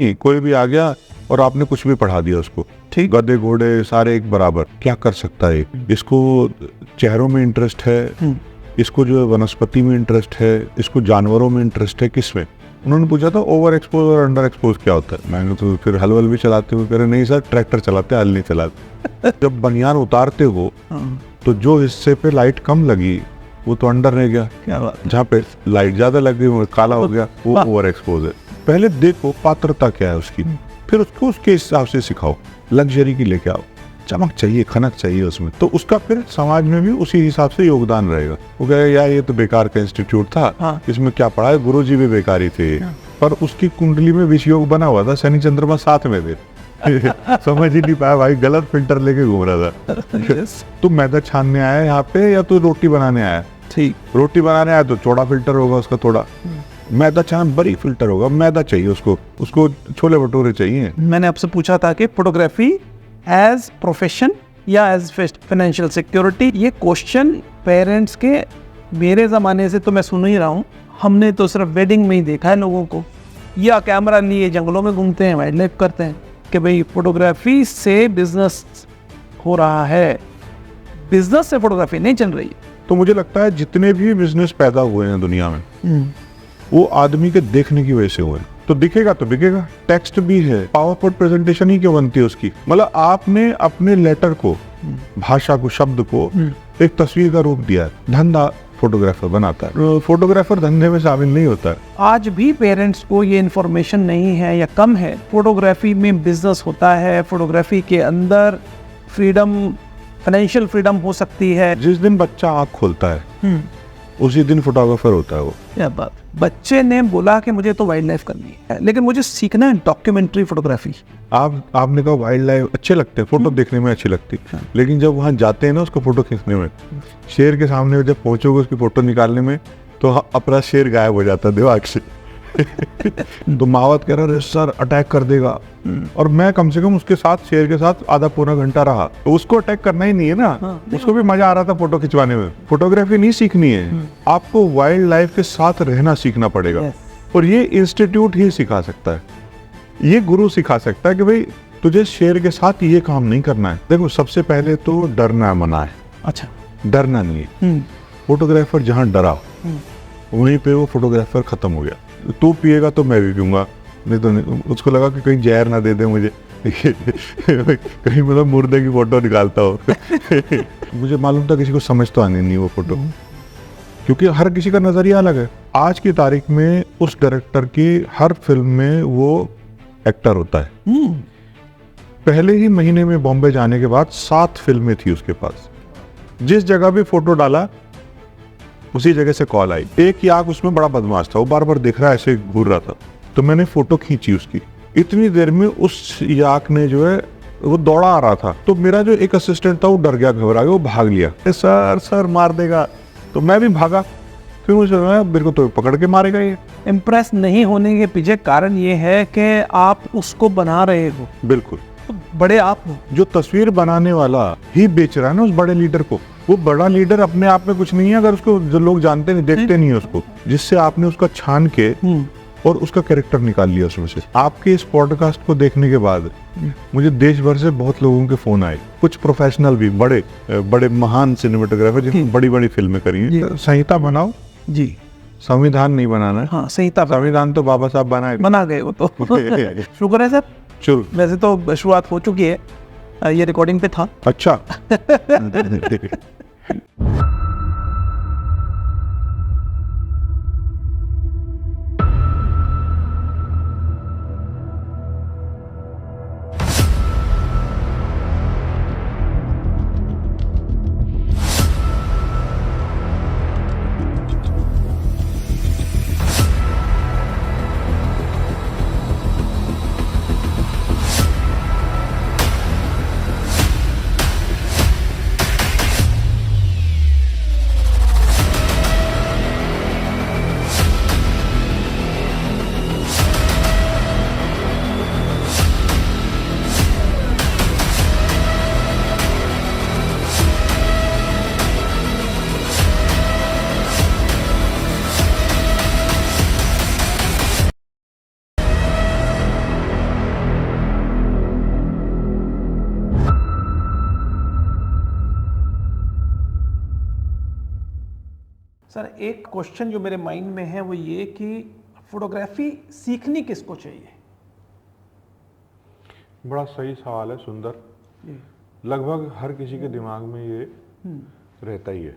कोई भी आ गया और आपने कुछ भी पढ़ा दिया उसको, ठीक। गधे घोड़े सारे एक बराबर, क्या कर सकता है? इसको चेहरों में इंटरेस्ट है, इसको जो है वनस्पति में इंटरेस्ट है, इसको जानवरों में इंटरेस्ट है, किस में? उन्होंने पूछा था ओवर एक्सपोज और अंडर एक्सपोज क्या होता है। मैंने तो फिर हल भी चलाते हुए कह रहे नहीं सर, ट्रैक्टर चलाते हल नहीं चलाते। जब बनियान उतारते हो तो जो हिस्से पे लाइट कम लगी वो तो अंडर रह गया, क्या बात। जहाँ पे लाइट ज्यादा लग गई वो काला हो गया, वो ओवर एक्सपोज है। पहले देखो पात्रता क्या है उसकी, फिर उसको उसके हिसाब से सिखाओ। लग्जरी की लेके आओ, चमक चाहिए, खनक चाहिए उसमें, तो उसका फिर समाज में भी उसी हिसाब से योगदान रहेगा। वो कहेगा यार ये तो बेकार का इंस्टीट्यूट था, इसमें क्या पढ़ा है, गुरुजी भी बेकारी थे, पर उसकी कुंडली में विष योग बना हुआ था, शनि चंद्रमा साथ में थे। समझ ही नहीं पाया भाई, गलत फिल्टर लेके घूम रहा था। तो मैदा छानने आया यहाँ पे या तो रोटी बनाने आया? ठीक, रोटी बनाने आया तो चौड़ा फिल्टर होगा उसका, थोड़ा मैदा छान बड़ी फिल्टर होगा, मैदा चाहिए उसको छोले भटूरे चाहिए। मैंने आपसे पूछा था कि फोटोग्राफी एज प्रोफेशन या एज फाइनेंशियल सिक्योरिटी, ये क्वेश्चन पेरेंट्स के मेरे ज़माने से तो मैं सुन ही रहा हूँ। हमने तो सिर्फ वेडिंग में ही देखा है लोगों को, या कैमरा लिए जंगलों में घूमते हैं, वाइल्ड लाइफ करते हैं, कि भाई फोटोग्राफी से बिजनेस हो रहा है, बिजनेस से फोटोग्राफी नहीं चल रही है। तो मुझे लगता है जितने भी बिजनेस पैदा हुए हैं दुनिया में वो आदमी के देखने की वजह से हुए। तो दिखेगा तो बिकेगा। टेक्स्ट भी है, पावरपॉइंट प्रेजेंटेशन ही क्यों बनती है उसकी? मतलब आपने अपने लेटर को, भाषा को, शब्द को एक तस्वीर का रूप दिया है। धंधा फोटोग्राफर बनाता है, फोटोग्राफर धंधे में शामिल नहीं होता है। आज भी पेरेंट्स को ये इन्फॉर्मेशन नहीं है या कम है। फोटोग्राफी में बिजनेस होता है, फोटोग्राफी के अंदर फ्रीडम, फाइनेंशियल फ्रीडम हो सकती है। जिस दिन बच्चा आँख खोलता है उसी दिन फोटोग्राफर होता है वो। क्या बात। बच्चे ने बोला कि मुझे तो वाइल्ड लाइफ करनी है, लेकिन मुझे सीखना है डॉक्यूमेंट्री फोटोग्राफी। आपने कहा वाइल्ड लाइफ अच्छे लगते हैं, फोटो देखने में अच्छी लगती है, लेकिन जब वहाँ जाते हैं ना उसको फोटो खींचने में, शेर के सामने जब पहुंचोगे उसकी फोटो निकालने में, तो अपना शेर गायब हो जाता है दिमाग से। तो मावत कह रहा सर अटैक कर देगा, और मैं कम से कम उसके साथ, शेर के साथ आधा पौना घंटा रहा, तो उसको अटैक करना ही नहीं है ना। उसको भी मजा आ रहा था फोटो खिंचवाने में। फोटोग्राफी नहीं सीखनी है, आपको वाइल्ड लाइफ के साथ रहना सीखना पड़ेगा। और ये इंस्टीट्यूट ही सिखा सकता है, ये गुरु सिखा सकता है कि भाई तुझे शेर के साथ ये काम नहीं करना है। देखो सबसे पहले तो डरना मना है। अच्छा, डरना नहीं है। फोटोग्राफर जहाँ डरा वहीं पे वो फोटोग्राफर खत्म हो गया। तू पिएगा तो मैं भी पीऊंगा, नहीं तो नहीं। उसको लगा कि कहीं जहर ना दे दे मुझे, कहीं मतलब मुर्दे की फोटो निकालता हो। मुझे मालूम था किसी को समझ तो आनी नहीं वो फोटो, क्योंकि हर किसी का नजरिया अलग है। आज की तारीख में उस डायरेक्टर की हर फिल्म में वो एक्टर होता है। पहले ही महीने में बॉम्बे जाने के बाद 7 फिल्में थी उसके पास। जिस जगह भी फोटो डाला उसी जगह से कॉल आई। एक याक उसमें बड़ा बदमाश था, वो बार बार देख रहा है, ऐसे घूर रहा था, तो मैंने फोटो खींची उसकी। इतनी देर में उस याक ने जो है वो दौड़ा आ रहा था, तो मेरा जो एक असिस्टेंट था वो डर गया, घबरा गया, वो भाग लिया, सर सर मार देगा। तो मैं भी भागा, फिर मुझे लगा मेरे को तो पकड़ के मारेगा ये। इम्प्रेस नहीं होने के पीछे कारण ये है कि आप उसको बना रहे हो। बिल्कुल, तो बड़े आप हो। जो तस्वीर बनाने वाला ही बेच रहा है ना उस बड़े लीडर को। वो बड़ा लीडर अपने आप में कुछ नहीं है अगर उसको जो लोग जानते नहीं, देखते नहीं है उसको, जिससे आपने उसका छान के और उसका कैरेक्टर निकाल लिया उसमें से। आपके इस पॉडकास्ट को देखने के बाद मुझे देश भर से बहुत लोगों के फोन आए, कुछ प्रोफेशनल भी, बड़े बड़े महान सिनेमेटोग्राफर जिन्होंने बड़ी बड़ी फिल्में करी हैं। संहिता बनाओ जी, संविधान नहीं बनाना है। हाँ, संहिता, संविधान तो बाबा साहब बना गए वो तो। शुक्र है सर। चलो, वैसे तो शुरुआत हो चुकी है, ये रिकॉर्डिंग पे था। अच्छा। सर एक क्वेश्चन जो मेरे माइंड में है वो ये कि फोटोग्राफी सीखनी किसको चाहिए? बड़ा सही सवाल है, सुंदर। लगभग हर किसी के दिमाग में ये रहता ही है।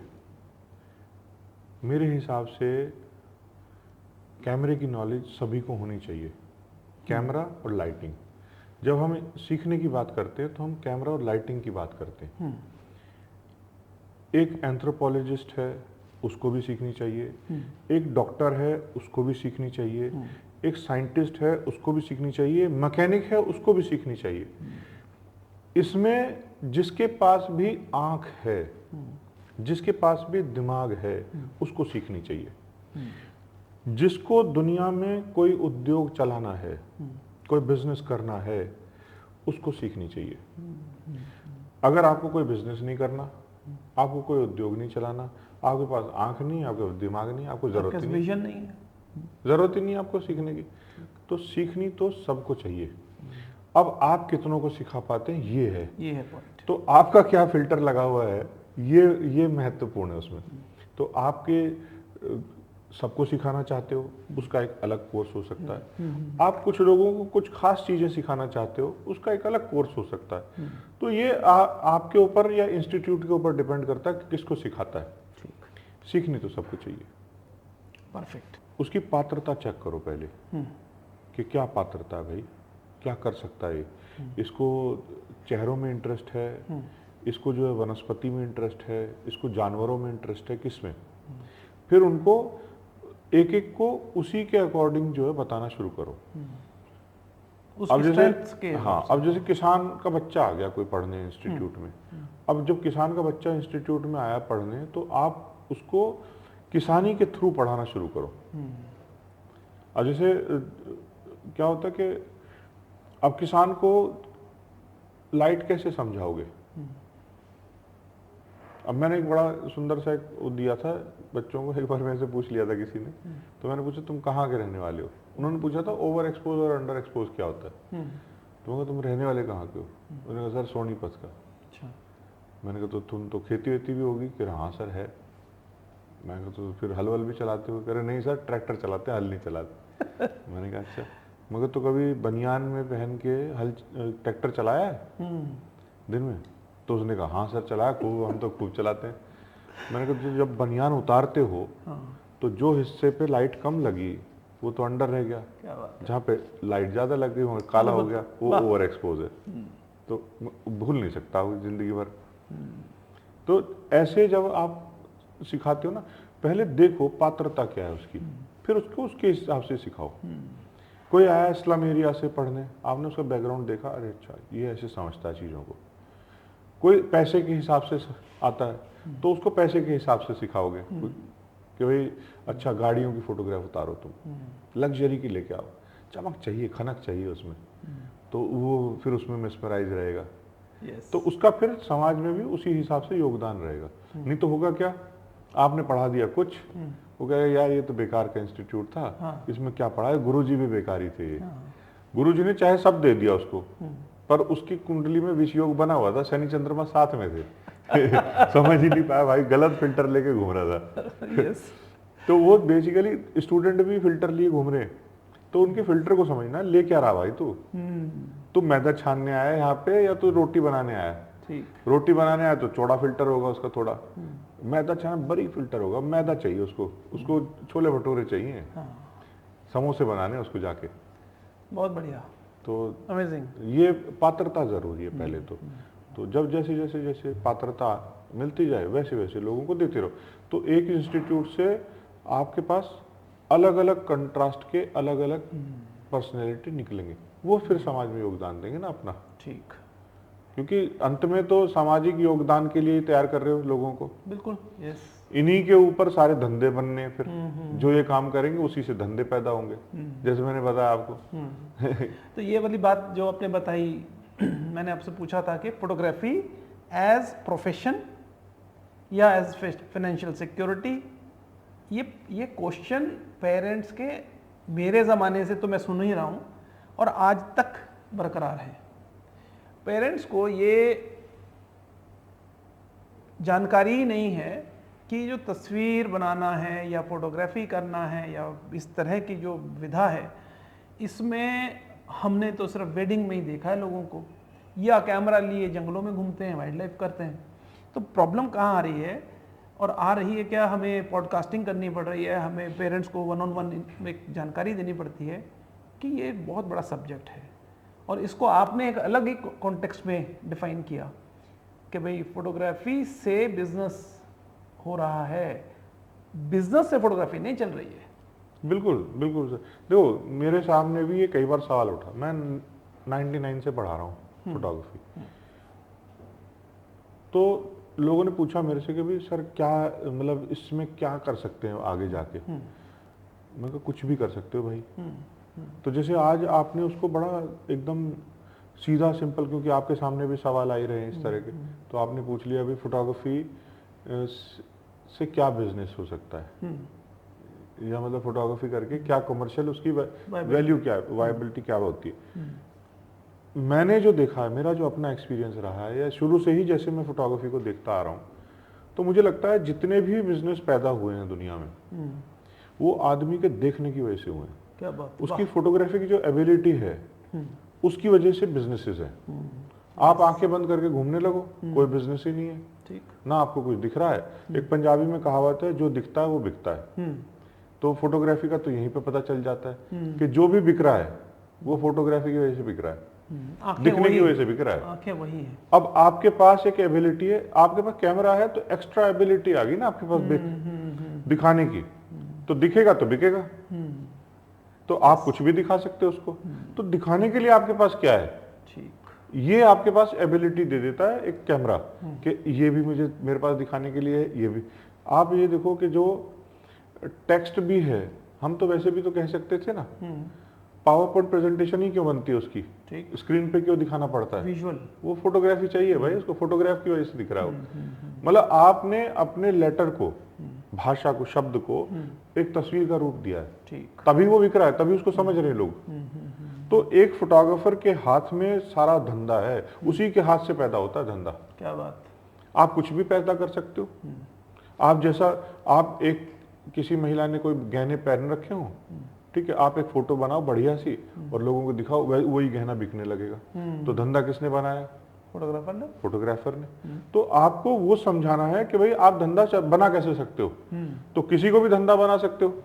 मेरे हिसाब से कैमरे की नॉलेज सभी को होनी चाहिए, कैमरा और लाइटिंग। जब हम सीखने की बात करते हैं तो हम कैमरा और लाइटिंग की बात करते हैं। एक एंथ्रोपोलॉजिस्ट है, उसको भी सीखनी चाहिए। एक डॉक्टर है, उसको भी सीखनी चाहिए। एक साइंटिस्ट है, उसको भी सीखनी चाहिए। मैकेनिक है, उसको भी सीखनी चाहिए। इसमें जिसके पास भी आंख है, जिसके पास भी दिमाग है, उसको सीखनी चाहिए। जिसको दुनिया में कोई उद्योग चलाना है, कोई बिजनेस करना है, उसको सीखनी चाहिए। अगर आपको कोई बिजनेस नहीं करना, आपको कोई उद्योग नहीं चलाना, आपके पास आंख नहीं, आपके पास दिमाग नहीं, आपको जरूरत ही नहीं, विजन नहीं है, जरूरत ही नहीं आपको सीखने की, तो सीखनी तो सबको चाहिए। अब आप कितनों को सिखा पाते हैं, ये है पॉइंट। तो आपका क्या फिल्टर लगा हुआ है, ये महत्वपूर्ण है उसमें। तो आपके सबको सिखाना चाहते हो, उसका एक अलग कोर्स हो सकता है। आप कुछ लोगों को कुछ खास चीजें सिखाना चाहते हो, उसका एक अलग कोर्स हो सकता है। तो ये आपके ऊपर या इंस्टीट्यूट के ऊपर डिपेंड करता है कि किसको सिखाता है। सीखनी तो सबको चाहिए। परफेक्ट। उसकी पात्रता चेक करो पहले कि क्या पात्रता है भाई, क्या कर सकता है। इसको चेहरों में इंटरेस्ट है, इसको जो है वनस्पति में इंटरेस्ट है, इसको जानवरों में इंटरेस्ट है, किसमें। फिर उनको एक एक को उसी के अकॉर्डिंग जो है बताना शुरू करो। अब जैसे किसान का बच्चा आ गया कोई पढ़ने इंस्टीट्यूट में। अब जब किसान का बच्चा इंस्टीट्यूट में आया पढ़ने, तो आप उसको किसानी के थ्रू पढ़ाना शुरू करो। अब जैसे क्या होता है कि अब किसान को लाइट कैसे समझाओगे। अब मैंने एक बड़ा सुंदर सा एक वो दिया था बच्चों को, एक बार मेरे से पूछ लिया था किसी ने। तो मैंने पूछा तुम कहाँ के रहने वाले हो। उन्होंने पूछा था ओवर एक्सपोज और अंडर एक्सपोज क्या होता है। तो मैं तुम रहने वाले कहाँ के हो। उन्होंने कहा सर सोनीपत का। अच्छा। मैंने कहा तो तुम तो खेती वेती भी होगी। कह रहे हाँ सर है। मैंने कहा तो फिर हल वल भी चलाते हो। कह रहे नहीं सर ट्रैक्टर चलाते, हल नहीं चलाते। मैंने कहा अच्छा, मगर तो कभी बनियान में पहन के हल ट्रैक्टर चलाया है दिन में। तो उसने कहा हाँ सर चलाया खूब, हम तो खूब चलाते हैं। मैंने कहा जब बनियान उतारते हो तो जो हिस्से पे लाइट कम लगी वो तो अंडर रह गया, जहाँ पे लाइट ज़्यादा लग गई वहाँ काला हो गया, वो ओवर एक्सपोज है। तो भूल नहीं सकता वो जिंदगी भर। तो ऐसे जब आप सिखाते हो ना, पहले देखो पात्रता क्या है उसकी, फिर उसको उसके हिसाब से सिखाओ। कोई आया स्लम एरिया से पढ़ने, आपने उसका बैकग्राउंड देखा, अरे अच्छा ये ऐसे समझता है चीज़ों को। कोई पैसे के हिसाब से आता है तो उसको पैसे के हिसाब से सिखाओगे कि भाई अच्छा गाड़ियों की फोटोग्राफ उतारो, तुम लग्जरी की लेके आओ, चमक चाहिए, खनक चाहिए उसमें, तो वो फिर उसमें मेस्मराइज रहेगा। तो उसका फिर समाज में भी उसी हिसाब से योगदान रहेगा। नहीं तो होगा क्या, आपने पढ़ा दिया कुछ, वो कहेगा यार ये तो बेकार का इंस्टीट्यूट था, इसमें क्या पढ़ा है, गुरुजी भी बेकारी थे। गुरुजी ने चाहे सब दे दिया उसको, पर उसकी कुंडली में विष योग बना हुआ था, शनि चंद्रमा साथ में थे। समझ ही नहीं पाया भाई, गलत फिल्टर लेके घूम रहा था। तो वो बेसिकली स्टूडेंट भी फिल्टर लिए घूम रहे हैं। तो उनके फिल्टर को समझना, ले क्या रहा भाई तू मैदा छानने आया यहाँ पे या तू रोटी बनाने आया। रोटी बनाने आया तो चौड़ा फिल्टर होगा उसका थोड़ा, मैदा छाना बड़ी फिल्टर होगा, मैदा चाहिए उसको छोले भटूरे चाहिए, समोसे बनाने उसको जाके। बहुत बढ़िया। तो अमेजिंग। ये पात्रता जरूरी है पहले तो जब जैसे जैसे जैसे पात्रता मिलती जाए वैसे वैसे लोगों को देते रहो। तो एक इंस्टीट्यूट से आपके पास अलग अलग कंट्रास्ट के अलग अलग पर्सनैलिटी निकलेंगे, वो फिर समाज में योगदान देंगे ना अपना। ठीक। क्योंकि अंत में तो सामाजिक योगदान के लिए तैयार कर रहे हो लोगों को। बिल्कुल। यस। इन्हीं के ऊपर सारे धंधे बनने, फिर जो ये काम करेंगे उसी से धंधे पैदा होंगे, जैसे मैंने बताया आपको। तो ये वाली बात जो आपने बताई, मैंने आपसे पूछा था कि फोटोग्राफी एज प्रोफेशन या एज फाइनेंशियल सिक्योरिटी, ये क्वेश्चन पेरेंट्स के मेरे ज़माने से तो मैं सुन ही रहा हूँ और आज तक बरकरार है। पेरेंट्स को ये जानकारी ही नहीं है कि जो तस्वीर बनाना है या फोटोग्राफी करना है या इस तरह की जो विधा है, इसमें हमने तो सिर्फ वेडिंग में ही देखा है लोगों को, या कैमरा लिए जंगलों में घूमते हैं, वाइल्ड लाइफ करते हैं। तो प्रॉब्लम कहाँ आ रही है, और आ रही है क्या, हमें पॉडकास्टिंग करनी पड़ रही है, हमें पेरेंट्स को 1-on-1 एक जानकारी देनी पड़ती है कि ये एक बहुत बड़ा सब्जेक्ट है, और इसको आपने एक अलग ही कॉन्टेक्स्ट में डिफाइन किया कि भाई फोटोग्राफी से बिजनेस हो रहा है, बिजनेस से फोटोग्राफी नहीं चल रही है। बिल्कुल बिल्कुल सर। देखो मेरे सामने भी ये कई बार सवाल उठा, मैं 99 से पढ़ा रहा हूँ फोटोग्राफी, तो लोगों ने पूछा मेरे से कि भाई सर क्या मतलब इसमें क्या कर सकते हैं आगे जाके। मैं कहा कुछ भी कर सकते हो भाई। तो जैसे आज आपने उसको बड़ा एकदम सीधा सिंपल, क्योंकि आपके सामने भी सवाल आ ही रहे हैं इस तरह के, तो आपने पूछ लिया अभी फोटोग्राफी से क्या बिजनेस हो सकता है, या मतलब फोटोग्राफी करके क्या कमर्शियल उसकी वैल्यू क्या है, वायबिलिटी क्या होती है। मैंने जो देखा है, मेरा जो अपना एक्सपीरियंस रहा है, या शुरू से ही जैसे मैं फोटोग्राफी को देखता आ रहा हूँ, तो मुझे लगता है जितने भी बिजनेस पैदा हुए हैं दुनिया में, वो आदमी के देखने की वजह से हुए हैं। क्या बात, उसकी फोटोग्राफी की जो एबिलिटी है उसकी वजह से बिजनेसेस है। आप आंखें बंद करके घूमने लगो, कोई बिजनेस ही नहीं है, ठीक ना आपको कुछ दिख रहा है। एक पंजाबी में कहावत है, जो दिखता है वो बिकता है। तो फोटोग्राफी का तो यहीं पे पता चल जाता है कि जो भी बिक रहा है वो फोटोग्राफी की वजह से बिक रहा है, दिखने की वजह से बिक रहा है। आंखें वही है। अब आपके पास एक एबिलिटी है, आपके पास कैमरा है, तो एक्स्ट्रा एबिलिटी आ गई ना आपके पास दिखाने की, तो दिखेगा तो बिकेगा। तो आप कुछ भी दिखा सकते हो उसको। तो दिखाने के लिए आपके पास क्या है, ठीक, ये आपके पास एबिलिटी दे देता है एक कैमरा, कि ये भी मुझे मेरे पास दिखाने के लिए है, ये भी। आप ये देखो कि जो टेक्स्ट भी है, हम तो वैसे भी तो कह सकते थे ना, पावर पॉइंट प्रेजेंटेशन ही क्यों बनती है उसकी, ठीक, स्क्रीन पे क्यों दिखाना पड़ता है, विजुअल, वो फोटोग्राफी चाहिए भाई, उसको फोटोग्राफ की वजह से दिख रहा है। मतलब आपने अपने लेटर को, भाषा को, शब्द को एक तस्वीर का रूप दिया है, ठीक, तभी वो बिक रहा है, तभी उसको समझ रहे हैं लोग। तो एक फोटोग्राफर के हाथ में सारा धंधा है, उसी के हाथ से पैदा होता है धंधा। क्या बात, आप कुछ भी पैदा कर सकते हो। आप जैसा, आप एक किसी महिला ने कोई गहने पहन रखे हो, ठीक है, आप एक फोटो बनाओ बढ़िया सी और लोगों को दिखाओ, वही गहना बिकने लगेगा। तो धंधा किसने बनाया, फोटोग्राफर ने, फोटोग्राफर ने। तो आपको वो समझाना है कि भाई आप धंधा बना कैसे सकते हो। तो किसी को भी धंधा बना सकते हो।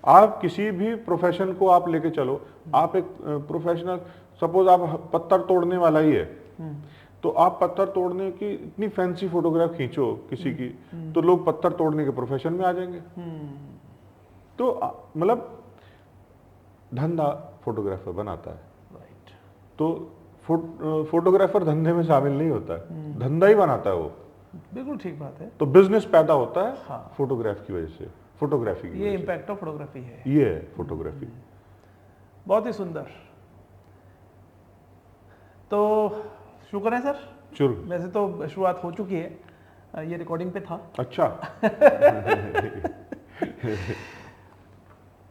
आप किसी भी प्रोफेशन को आप लेके चलो, आप एक प्रोफेशनल, सपोज आप पत्थर तोड़ने वाला ही है, तो आप पत्थर तोड़ने की इतनी फैंसी फोटोग्राफ खींचो किसी की, तो लोग पत्थर तोड़ने के प्रोफेशन में आ जाएंगे। तो मतलब धंधा फोटोग्राफर बनाता है। राइट, तो फोटोग्राफर धंधे में शामिल नहीं होता है, धंधा ही बनाता है वो। बिल्कुल ठीक बात है। तो बिजनेस पैदा होता है हाँ, फोटोग्राफ की वजह से, फोटोग्राफी की ये वजह से। इम्पैक्ट ऑफ फोटोग्राफी है, ये है फोटोग्राफी। बहुत ही सुंदर। तो शुक्र है सर, शुरू, वैसे तो शुरुआत हो चुकी है, ये रिकॉर्डिंग पे था। अच्छा।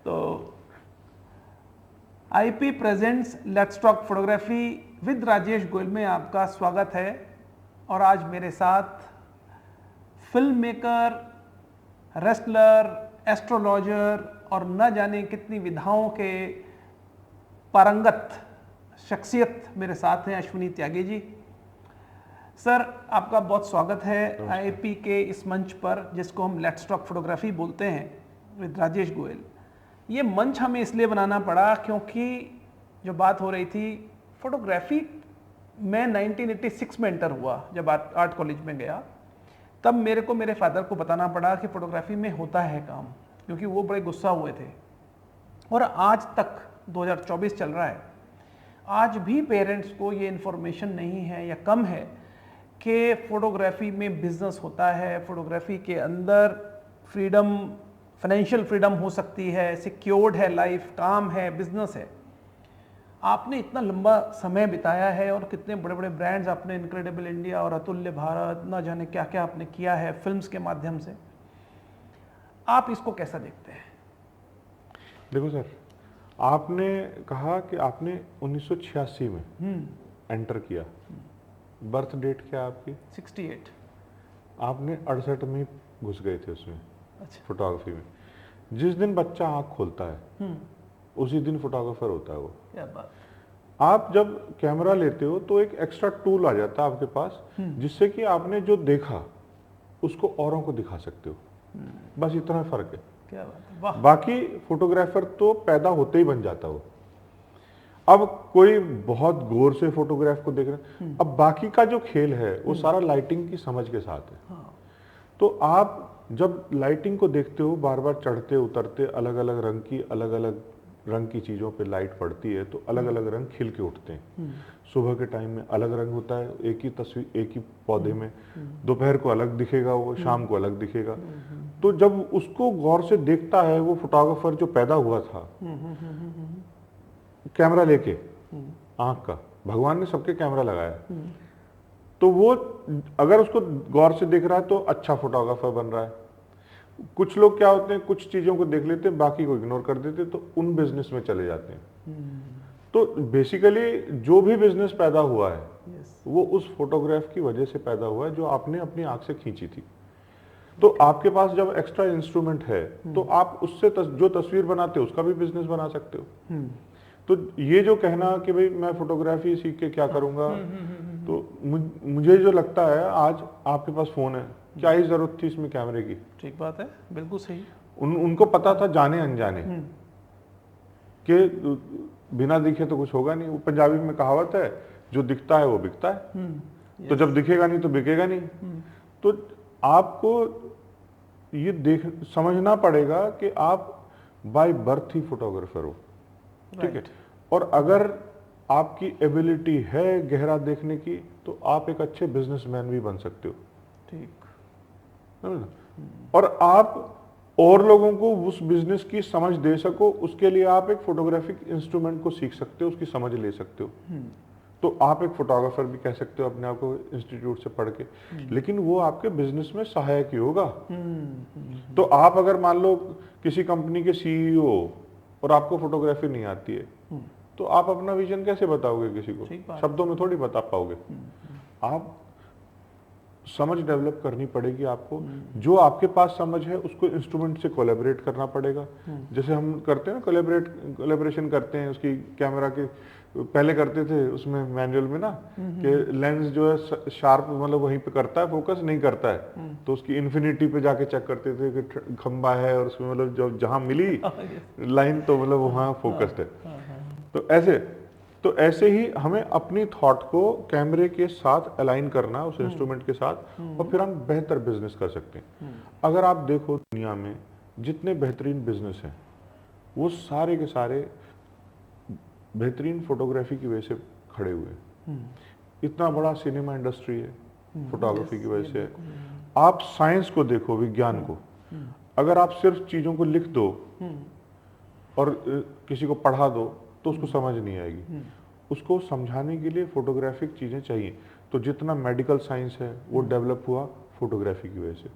तो IP presents let's talk photography with Rajesh Goyal में आपका स्वागत है। और आज मेरे साथ फिल्म मेकर, रेस्लर, एस्ट्रोलॉजर और न जाने कितनी विधाओं के पारंगत शख्सियत मेरे साथ हैं, अश्विनी त्यागी जी। सर आपका बहुत स्वागत है आईपी के इस मंच पर, जिसको हम लेट्स टॉक फोटोग्राफी बोलते हैं विद राजेश गोयल। ये मंच हमें इसलिए बनाना पड़ा क्योंकि जो बात हो रही थी फोटोग्राफी, मैं 1986 में एंटर हुआ जब आर्ट कॉलेज में गया, तब मेरे को मेरे फादर को बताना पड़ा कि फोटोग्राफी में होता है काम, क्योंकि वो बड़े गुस्सा हुए थे। और आज तक 2024 चल रहा है, आज भी पेरेंट्स को ये इन्फॉर्मेशन नहीं है या कम है कि फोटोग्राफी में बिजनेस होता है, फोटोग्राफी के अंदर फ्रीडम, फाइनेंशियल फ्रीडम हो सकती है, सिक्योर्ड है लाइफ, काम है, बिजनेस है। आपने इतना लंबा समय बिताया है और कितने बड़े बड़े ब्रांड्स आपने, इनक्रेडिबल इंडिया और अतुल्य भारत, ना जाने क्या क्या आपने किया है फिल्म्स के माध्यम से। आप इसको कैसा देखते हैं? देखो सर, आपने कहा कि आपने 1986 में एंटर किया, बर्थ डेट क्या आपकी? 68। आपने 68 में घुस गए थे उसमें, अच्छा। फोटोग्राफी में। जिस दिन बच्चा आँख खोलता है उसी दिन फोटोग्राफर होता है वो। क्या बात। आप जब कैमरा लेते हो तो एक एक्स्ट्रा टूल आ जाता है आपके पास, जिससे कि आपने जो देखा उसको औरों को दिखा सकते हो। बस इतना फर्क है। क्या बात है, वाह। बाकी फोटोग्राफर तो पैदा होते ही बन जाता हो। अब कोई बहुत गौर से फोटोग्राफ को देख रहे हैं, अब बाकी का जो खेल है वो सारा लाइटिंग की समझ के साथ है। हाँ। तो आप जब लाइटिंग को देखते हो, बार बार चढ़ते उतरते अलग अलग रंग की चीज़ों पे लाइट पड़ती है, तो अलग अलग रंग खिल के उठते हैं। सुबह के टाइम में अलग रंग होता है एक ही तस्वीर, एक ही पौधे में, दोपहर को अलग दिखेगा वो, शाम को अलग दिखेगा। तो जब उसको गौर से देखता है वो फोटोग्राफर जो पैदा हुआ था कैमरा लेके, आंख का, भगवान ने सबके कैमरा लगाया, तो वो अगर उसको गौर से देख रहा है तो अच्छा फोटोग्राफर बन रहा है। कुछ लोग क्या होते हैं, कुछ चीजों को देख लेते हैं, बाकी को इग्नोर कर देते, तो उन बिजनेस में चले जाते हैं। तो बेसिकली जो भी बिजनेस पैदा हुआ है वो उस फोटोग्राफ की वजह से पैदा हुआ है जो आपने अपनी आंख से खींची थी। तो आपके पास जब एक्स्ट्रा इंस्ट्रूमेंट है तो आप उससे जो तस्वीर बनाते हो उसका भी बिजनेस बना सकते हो। तो ये जो कहना कि भाई मैं फोटोग्राफी सीख के क्या करूंगा, तो मुझे जो लगता है आज आपके पास फोन है, क्या ही जरूरत थी इसमें कैमरे की। ठीक बात है, बिल्कुल सही। उनको पता था जाने अनजाने कि बिना दिखे तो कुछ होगा नहीं। वो पंजाबी में कहावत है, जो दिखता है वो बिकता है। तो जब दिखेगा नहीं तो बिकेगा नहीं। तो आपको ये समझना पड़ेगा कि आप बाय बर्थ ही फोटोग्राफर हो, ठीक है। और अगर आपकी एबिलिटी है गहरा देखने की तो आप एक अच्छे बिजनेसमैन भी बन सकते हो, ठीक। और आप और लोगों को उस बिजनेस की समझ दे सको, उसके लिए आप एक फोटोग्राफिक इंस्ट्रूमेंट को सीख सकते हो, उसकी समझ ले सकते हो। तो आप एक फोटोग्राफर भी कह सकते हो अपने आप को इंस्टीट्यूट से पढ़ के, लेकिन वो आपके बिजनेस में सहायक ही होगा। तो आप अगर मान लो किसी कंपनी के सीईओ और आपको फोटोग्राफी नहीं आती है, तो आप अपना विजन कैसे बताओगे किसी को? शब्दों में थोड़ी बता पाओगे। आप समझ डेवलप करनी पड़ेगी आपको। जो आपके पास समझ है उसको इंस्ट्रूमेंट से कोलैबोरेट करना पड़ेगा। जैसे हम करते हैं ना, कोलैबोरेशन करते हैं, उसकी कैमरा के पहले करते थे उसमें मैनुअल में ना, कि लेंस जो है शार्प मतलब वहीं पे करता है, फोकस नहीं करता है, तो उसकी इन्फिनिटी पे जाके चेक करते थे कि खंबा है और उसमें मतलब जब जहां मिली लाइन तो मतलब वहां फोकस्ड है। तो ऐसे ही हमें अपनी थॉट को कैमरे के साथ अलाइन करना, उस इंस्ट्रूमेंट के साथ, और फिर हम बेहतर बिजनेस कर सकते हैं। अगर आप देखो दुनिया में जितने बेहतरीन बिजनेस हैं वो सारे के सारे बेहतरीन फोटोग्राफी की वजह से खड़े हुए हैं। इतना बड़ा सिनेमा इंडस्ट्री है फोटोग्राफी की वजह से। आप साइंस को देखो, विज्ञान को, अगर आप सिर्फ चीजों को लिख दो और किसी को पढ़ा दो तो उसको समझ नहीं आएगी। उसको समझाने के लिए फोटोग्राफिक चीजें चाहिए। तो जितना मेडिकल साइंस है वो डेवलप हुआ फोटोग्राफी की वजह से।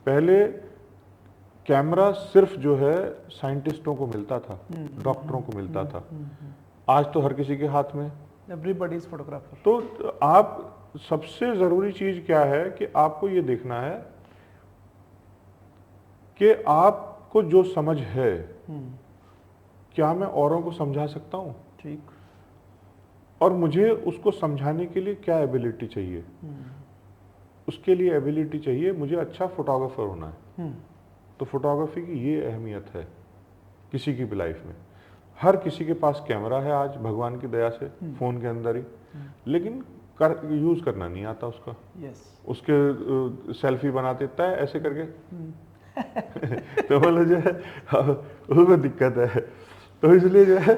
पहले कैमरा सिर्फ जो है साइंटिस्टों को मिलता था, डॉक्टरों को मिलता था। आज तो हर किसी के हाथ में, एवरीबॉडी इज फोटोग्राफर। तो आप सबसे जरूरी चीज क्या है कि आपको ये देखना है कि आपको जो समझ है क्या मैं औरों को समझा सकता हूं, ठीक, और मुझे उसको समझाने के लिए क्या एबिलिटी चाहिए। उसके लिए एबिलिटी चाहिए, मुझे अच्छा फोटोग्राफर होना है। तो फोटोग्राफी की ये अहमियत है किसी की भी लाइफ में। हर किसी के पास कैमरा है आज भगवान की दया से, फोन के अंदर ही, लेकिन यूज करना नहीं आता उसका। उसके सेल्फी बना देता है ऐसे करके तो मतलब जो है उसमें दिक्कत है। तो इसलिए जो है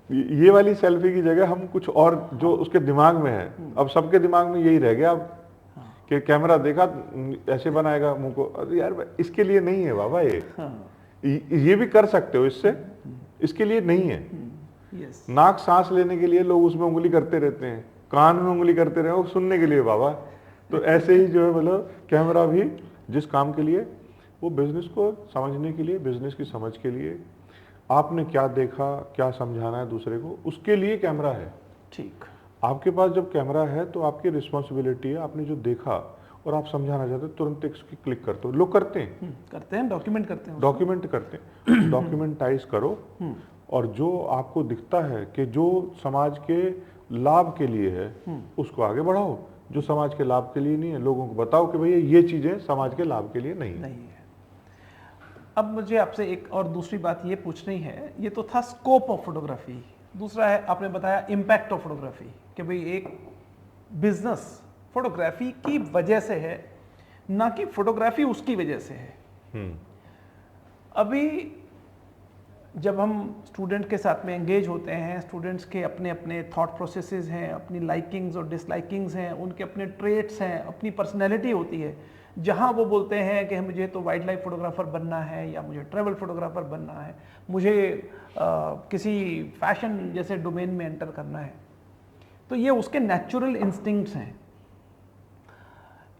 ये वाली सेल्फी की जगह हम कुछ और जो उसके दिमाग में है, अब सबके दिमाग में यही रह गया अब कि कैमरा देखा ऐसे बनाएगा मुंह को। अरे यार इसके लिए नहीं है बाबा, ये भी कर सकते हो इससे, इसके लिए नहीं है। नाक सांस लेने के लिए लोग उसमें उंगली करते रहते हैं, कान में उंगली करते रहे वो सुनने के लिए बाबा। तो ऐसे ही जो है मतलब कैमरा भी जिस काम के लिए, वो बिजनेस को समझने के लिए, बिजनेस की समझ के लिए, आपने क्या देखा, क्या समझाना है दूसरे को, उसके लिए कैमरा है। ठीक। आपके पास जब कैमरा है तो आपकी रिस्पॉन्सिबिलिटी है, आपने जो देखा और आप समझाना चाहते हो, तुरंत इसकी क्लिक करते हो। लोग करते हैं, करते हैं, डॉक्यूमेंट करते हैं, डॉक्यूमेंट करते हैं। डॉक्यूमेंटाइज करो, और जो आपको दिखता है कि जो समाज के लाभ के लिए है उसको आगे बढ़ाओ, जो समाज के लाभ के लिए नहीं है लोगों को बताओ कि भैया ये चीजें समाज के लाभ के लिए नहीं है। नहीं है। अब मुझे आपसे एक और दूसरी बात ये पूछनी है, ये तो था स्कोप ऑफ फोटोग्राफी, दूसरा है आपने बताया इम्पैक्ट ऑफ फोटोग्राफी, कि भाई एक बिजनेस फोटोग्राफी की वजह से है, ना कि फोटोग्राफी उसकी वजह से है। अभी जब हम स्टूडेंट के साथ में एंगेज होते हैं, स्टूडेंट्स के अपने अपने थॉट प्रोसेसेस हैं, अपनी लाइकिंग्स और डिसलाइकिंग्स हैं, उनके अपने ट्रेट्स हैं, अपनी पर्सनैलिटी होती है, जहाँ वो बोलते हैं कि मुझे तो वाइल्ड लाइफ फोटोग्राफर बनना है, या मुझे ट्रैवल फोटोग्राफर बनना है, मुझे किसी फैशन जैसे डोमेन में एंटर करना है, तो ये उसके नेचुरल इंस्टिंक्ट्स हैं।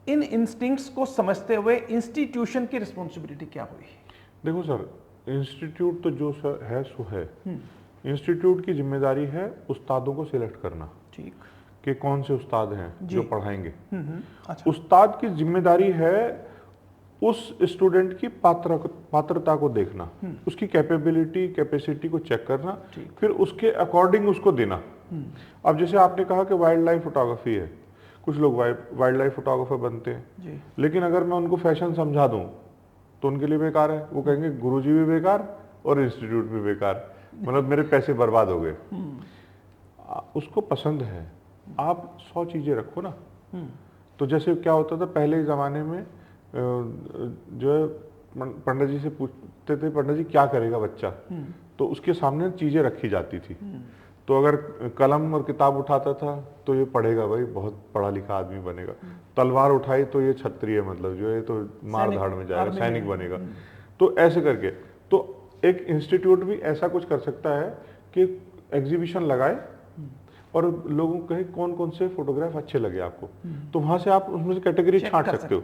इन इंस्टिंक्ट्स को समझते हुए इंस्टीट्यूशन की रिस्पॉन्सिबिलिटी क्या हुई? देखो सर, इंस्टीट्यूट तो जो सर है सो है। इंस्टीट्यूट की जिम्मेदारी है उस्तादों को सिलेक्ट करना, ठीक, कि कौन से उस्ताद हैं जो पढ़ाएंगे। अच्छा। उस्ताद की जिम्मेदारी है उस स्टूडेंट की पात्रता को देखना, उसकी कैपेबिलिटी कैपेसिटी को चेक करना, फिर उसके अकॉर्डिंग उसको देना। अब जैसे आपने कहा कि वाइल्ड लाइफ फोटोग्राफी है, कुछ लोग वाइल्ड लाइफ फोटोग्राफर बनते हैं जी। लेकिन अगर मैं उनको फैशन समझा दूं तो उनके लिए बेकार है। वो कहेंगे गुरुजी भी बेकार और इंस्टीट्यूट भी बेकार, मतलब मेरे पैसे बर्बाद हो गए। उसको पसंद है, आप 100 चीजें रखो ना। तो जैसे क्या होता था पहले ज़माने में, जो है पंडित जी से पूछते थे, पंडित जी क्या करेगा बच्चा, तो उसके सामने चीजें रखी जाती थी। तो अगर कलम और किताब उठाता था तो ये पढ़ेगा, भाई बहुत पढ़ा लिखा आदमी बनेगा। तलवार उठाई तो ये क्षत्रिय, मतलब जो है तो मार धाड़ में जाएगा, सैनिक बनेगा। तो ऐसे करके तो एक इंस्टीट्यूट भी ऐसा कुछ कर सकता है कि एग्जीबिशन लगाए और लोगों को कहे कौन कौन से फोटोग्राफ अच्छे लगे आपको, तो वहां से आप उसमें से कैटेगरी छांट सकते हो।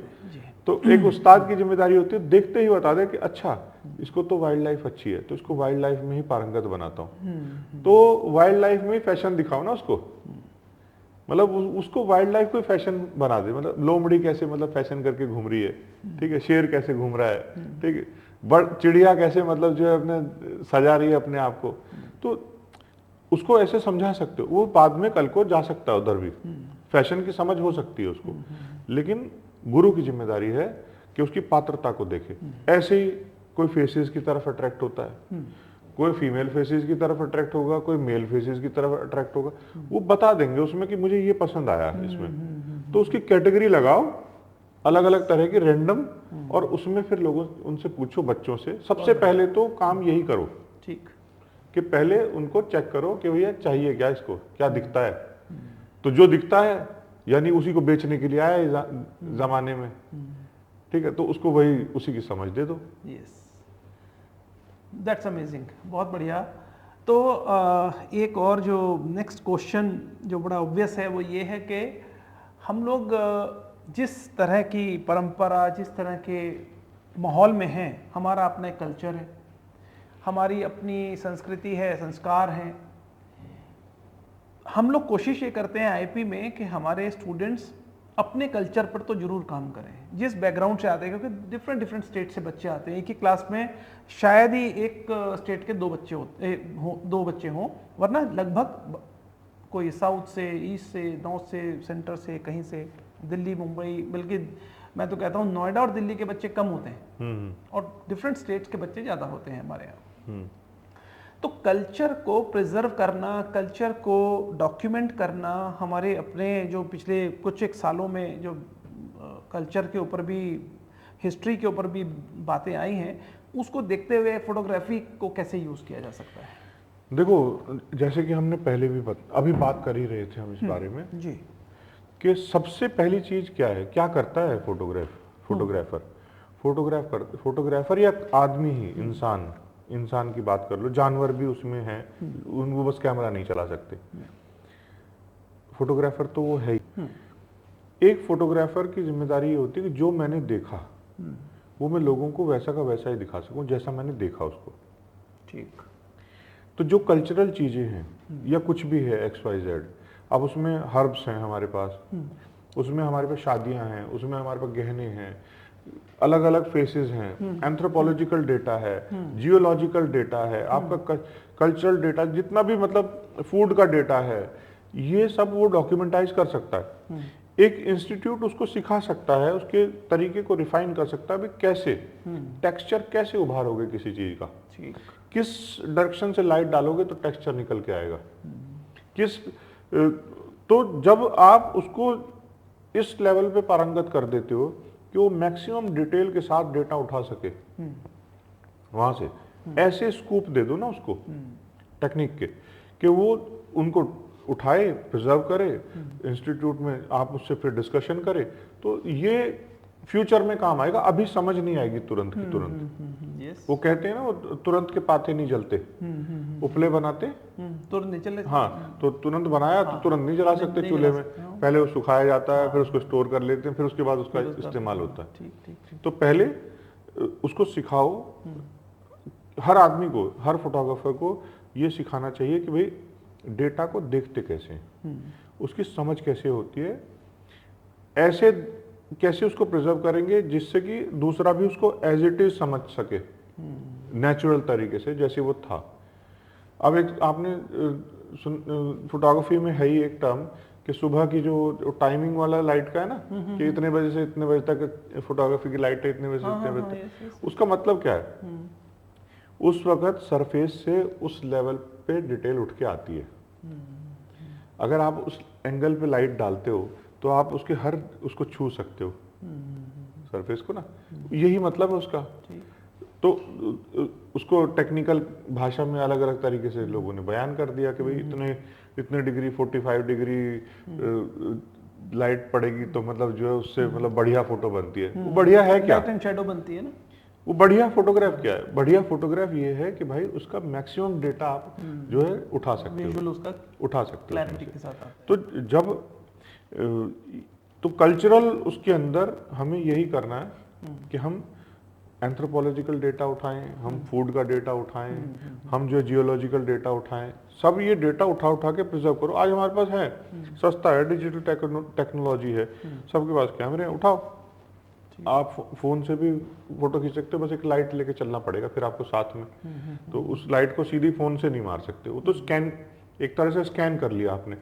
तो एक उस्ताद की जिम्मेदारी होती है देखते ही बता दे कि अच्छा इसको तो वाइल्ड लाइफ अच्छी है, तो इसको वाइल्ड लाइफ में ही पारंगत बनाता हूँ। तो वाइल्ड लाइफ में ही फैशन दिखाओ ना उसको, मतलब उसको वाइल्ड लाइफ को फैशन बना दे। मतलब लोमड़ी कैसे मतलब फैशन करके घूम रही है, ठीक है, शेर कैसे घूम रहा है, ठीक है, चिड़िया कैसे मतलब जो है अपने सजा रही है अपने आप को, तो उसको ऐसे समझा सकते हो। वो बाद में कल को जा सकता है उधर भी, फैशन की समझ हो सकती है उसको, लेकिन गुरु की जिम्मेदारी है कि उसकी पात्रता को देखे। ऐसे ही कोई फेसेस की तरफ अट्रैक्ट होता है, कोई फीमेल फेसेस की तरफ अट्रैक्ट होगा, कोई मेल फेसेस की तरफ अट्रैक्ट होगा, वो बता देंगे उसमें कि मुझे ये पसंद आया है इसमें। तो उसकी कैटेगरी लगाओ अलग अलग तरह की रैंडम, और उसमें फिर लोगों उनसे पूछो, बच्चों से। सबसे पहले तो काम यही करो, ठीक, कि पहले उनको चेक करो कि भैया चाहिए क्या, इसको क्या दिखता है। तो जो दिखता है यानी उसी को बेचने के लिए आया है जमाने में, ठीक है, तो उसको वही उसी की समझ दे दो। यस, दैट्स अमेजिंग, बहुत बढ़िया। तो एक और जो नेक्स्ट क्वेश्चन जो बड़ा ऑब्वियस है वो ये है कि हम लोग जिस तरह की परंपरा, जिस तरह के माहौल में हैं, हमारा अपना एक कल्चर है, हमारी अपनी संस्कृति है, संस्कार हैं। हम लोग कोशिश ये करते हैं आईपी में कि हमारे स्टूडेंट्स अपने कल्चर पर तो जरूर काम करें, जिस बैकग्राउंड से आते हैं, क्योंकि डिफरेंट स्टेट से बच्चे आते हैं। एक ही क्लास में शायद ही एक स्टेट के दो बच्चे हों, वरना लगभग कोई साउथ से, ईस्ट से, नॉर्थ से, सेंटर से, कहीं से, दिल्ली, मुंबई, बल्कि मैं तो कहता हूँ नोएडा और दिल्ली के बच्चे कम होते हैं और डिफरेंट स्टेट्स के बच्चे ज़्यादा होते हैं हमारे यहाँ। तो कल्चर को प्रिजर्व करना, कल्चर को डॉक्यूमेंट करना, हमारे अपने जो पिछले कुछ एक सालों में जो कल्चर के ऊपर भी, हिस्ट्री के ऊपर भी बातें आई हैं, उसको देखते हुए फोटोग्राफी को कैसे यूज़ किया जा सकता है? देखो, जैसे कि हमने पहले भी अभी बात कर ही रहे थे हम इस बारे में जी, कि सबसे पहली चीज़ क्या है, क्या करता है फोटोग्राफर या आदमी ही, इंसान की बात कर लो, जानवर भी उसमें है, उनको बस कैमरा नहीं चला सकते। फोटोग्राफर तो वो है ही। एक फोटोग्राफर की जिम्मेदारी ये होती है कि जो मैंने देखा वो मैं लोगों को वैसा का वैसा ही दिखा सकूं जैसा मैंने देखा उसको, ठीक। तो जो कल्चरल चीजें हैं या कुछ भी है XYZ, अब उसमें हर्ब्स हैं हमारे पास, उसमें हमारे पास शादियां हैं, उसमें हमारे पास गहने हैं, अलग अलग फेसेस हैं, एंथ्रोपोलॉजिकल डेटा है, जियोलॉजिकल डेटा है, आपका कल्चरल डेटा, जितना भी मतलब फूड का डेटा है, ये सब वो डॉक्यूमेंटाइज कर सकता है। एक इंस्टीट्यूट उसको सिखा सकता है, उसके तरीके को रिफाइन कर सकता है, कैसे टेक्सचर कैसे उभारोगे किसी चीज का, किस डायरेक्शन से लाइट डालोगे तो टेक्सचर निकल के आएगा, तो जब आप उसको इस लेवल पे पारंगत कर देते हो कि वो मैक्सिमम डिटेल के साथ डेटा उठा सके वहां से, ऐसे स्कूप दे दो ना उसको टेक्निक के, कि वो उनको उठाए, प्रिजर्व करे, इंस्टीट्यूट में आप उससे फिर डिस्कशन करे, तो ये फ्यूचर में काम आएगा। अभी समझ नहीं आएगी तुरंत की तुरंत। वो कहते हैं ना, वो तुरंत के पाथे नहीं जलते, उपले बनाते तुरंत नहीं चले। हाँ, तो तुरंत बनाया तो तुरंत नहीं जला सकते चूल्हे में, पहले वो सुखाया जाता है, फिर उसको स्टोर कर लेते हैं, फिर उसके बाद उसका इस्तेमाल होता है। तो पहले उसको सिखाओ, हर आदमी को, हर फोटोग्राफर को ये सिखाना चाहिए कि भाई डेटा को देखते कैसे हैं, उसकी समझ कैसे होती है, ऐसे कैसे उसको प्रिजर्व करेंगे जिससे कि दूसरा भी उसको एज इट इज समझ सके, नेचुरल तरीके से जैसे वो था। अब एक आपने फोटोग्राफी में है ही एक टर्म कि सुबह की जो टाइमिंग वाला लाइट का है ना, कि इतने बजे से इतने बजे तक फोटोग्राफी की लाइट है, इतने बजे से इतने बजे तक, उसका मतलब क्या है? उस वक्त सरफेस से उस लेवल पे डिटेल उठ के आती है। अगर आप उस एंगल पे लाइट डालते हो तो आप उसके हर उसको छू सकते हो सरफेस को ना, यही मतलब है उसका। तो उसको टेक्निकल भाषा में अलग अलग तरीके से लोगों ने बयान कर दिया कि भाई इतने डिग्री 45 डिग्री लाइट पड़ेगी तो मतलब जो है उससे मतलब बढ़िया फोटो बनती है। वो बढ़िया है क्या? लाइट एंड शैडो बनती है ना। वो बढ़िया फोटोग्राफ क्या है? बढ़िया फोटोग्राफ ये है कि भाई उसका मैक्सिमम डेटा आप जो है उठा सकते हो, उसका उठा सकते हो क्लैरिटी के साथ आता है। तो जब तो कल्चरल उसके अंदर हमें यही करना है कि हम एंथ्रोपोलॉजिकल डेटा उठाएं, हम फूड का डेटा उठाएं, हम जो जियोलॉजिकल डेटा उठाएं, सब ये डेटा उठा उठा के प्रिजर्व करो। आज हमारे पास है, सस्ता है, डिजिटल टेक्नोलॉजी है, सबके पास कैमरे हैं, उठाओ। आप फोन से भी फोटो खींच सकते हो, बस एक लाइट लेके चलना पड़ेगा फिर आपको साथ में। तो उस लाइट को सीधी फोन से नहीं मार सकते, वो तो स्कैन, एक तरह से स्कैन कर लिया आपने।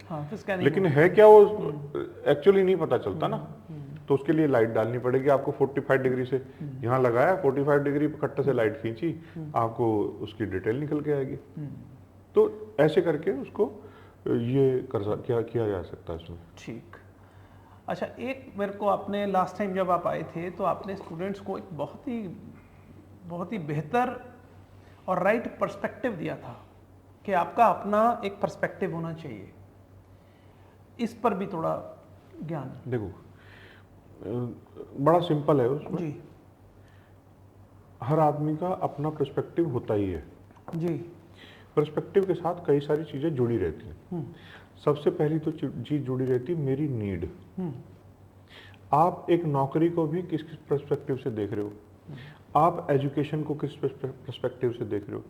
लेकिन है क्या वो एक्चुअली नहीं पता चलता ना, तो उसके लिए लाइट डालनी पड़ेगी आपको। 45 डिग्री से यहाँ लगाया, 45 डिग्री कट्टे से लाइट खींची, आपको उसकी डिटेल निकल के आएगी। तो ऐसे करके उसको ये किया जा सकता है इसमें। ठीक। अच्छा, एक मेरे को आपने लास्ट टाइम जब आप आए थे तो आपने स्टूडेंट्स को एक बहुत ही बेहतर और राइट पर्सपेक्टिव दिया था कि आपका अपना एक पर्सपेक्टिव होना चाहिए। इस पर भी थोड़ा ज्ञान। देखो, बड़ा सिंपल है उसमें जी। हर आदमी का अपना पर्सपेक्टिव होता ही है जी। पर्सपेक्टिव के साथ कई सारी चीजें जुड़ी रहती हैं। सबसे पहली तो चीज जुड़ी रहती है मेरी नीड। आप एक नौकरी को भी किस पर्सपेक्टिव से देख रहे हो, आप एजुकेशन को किस पर्सपेक्टिव से देख रहे हो।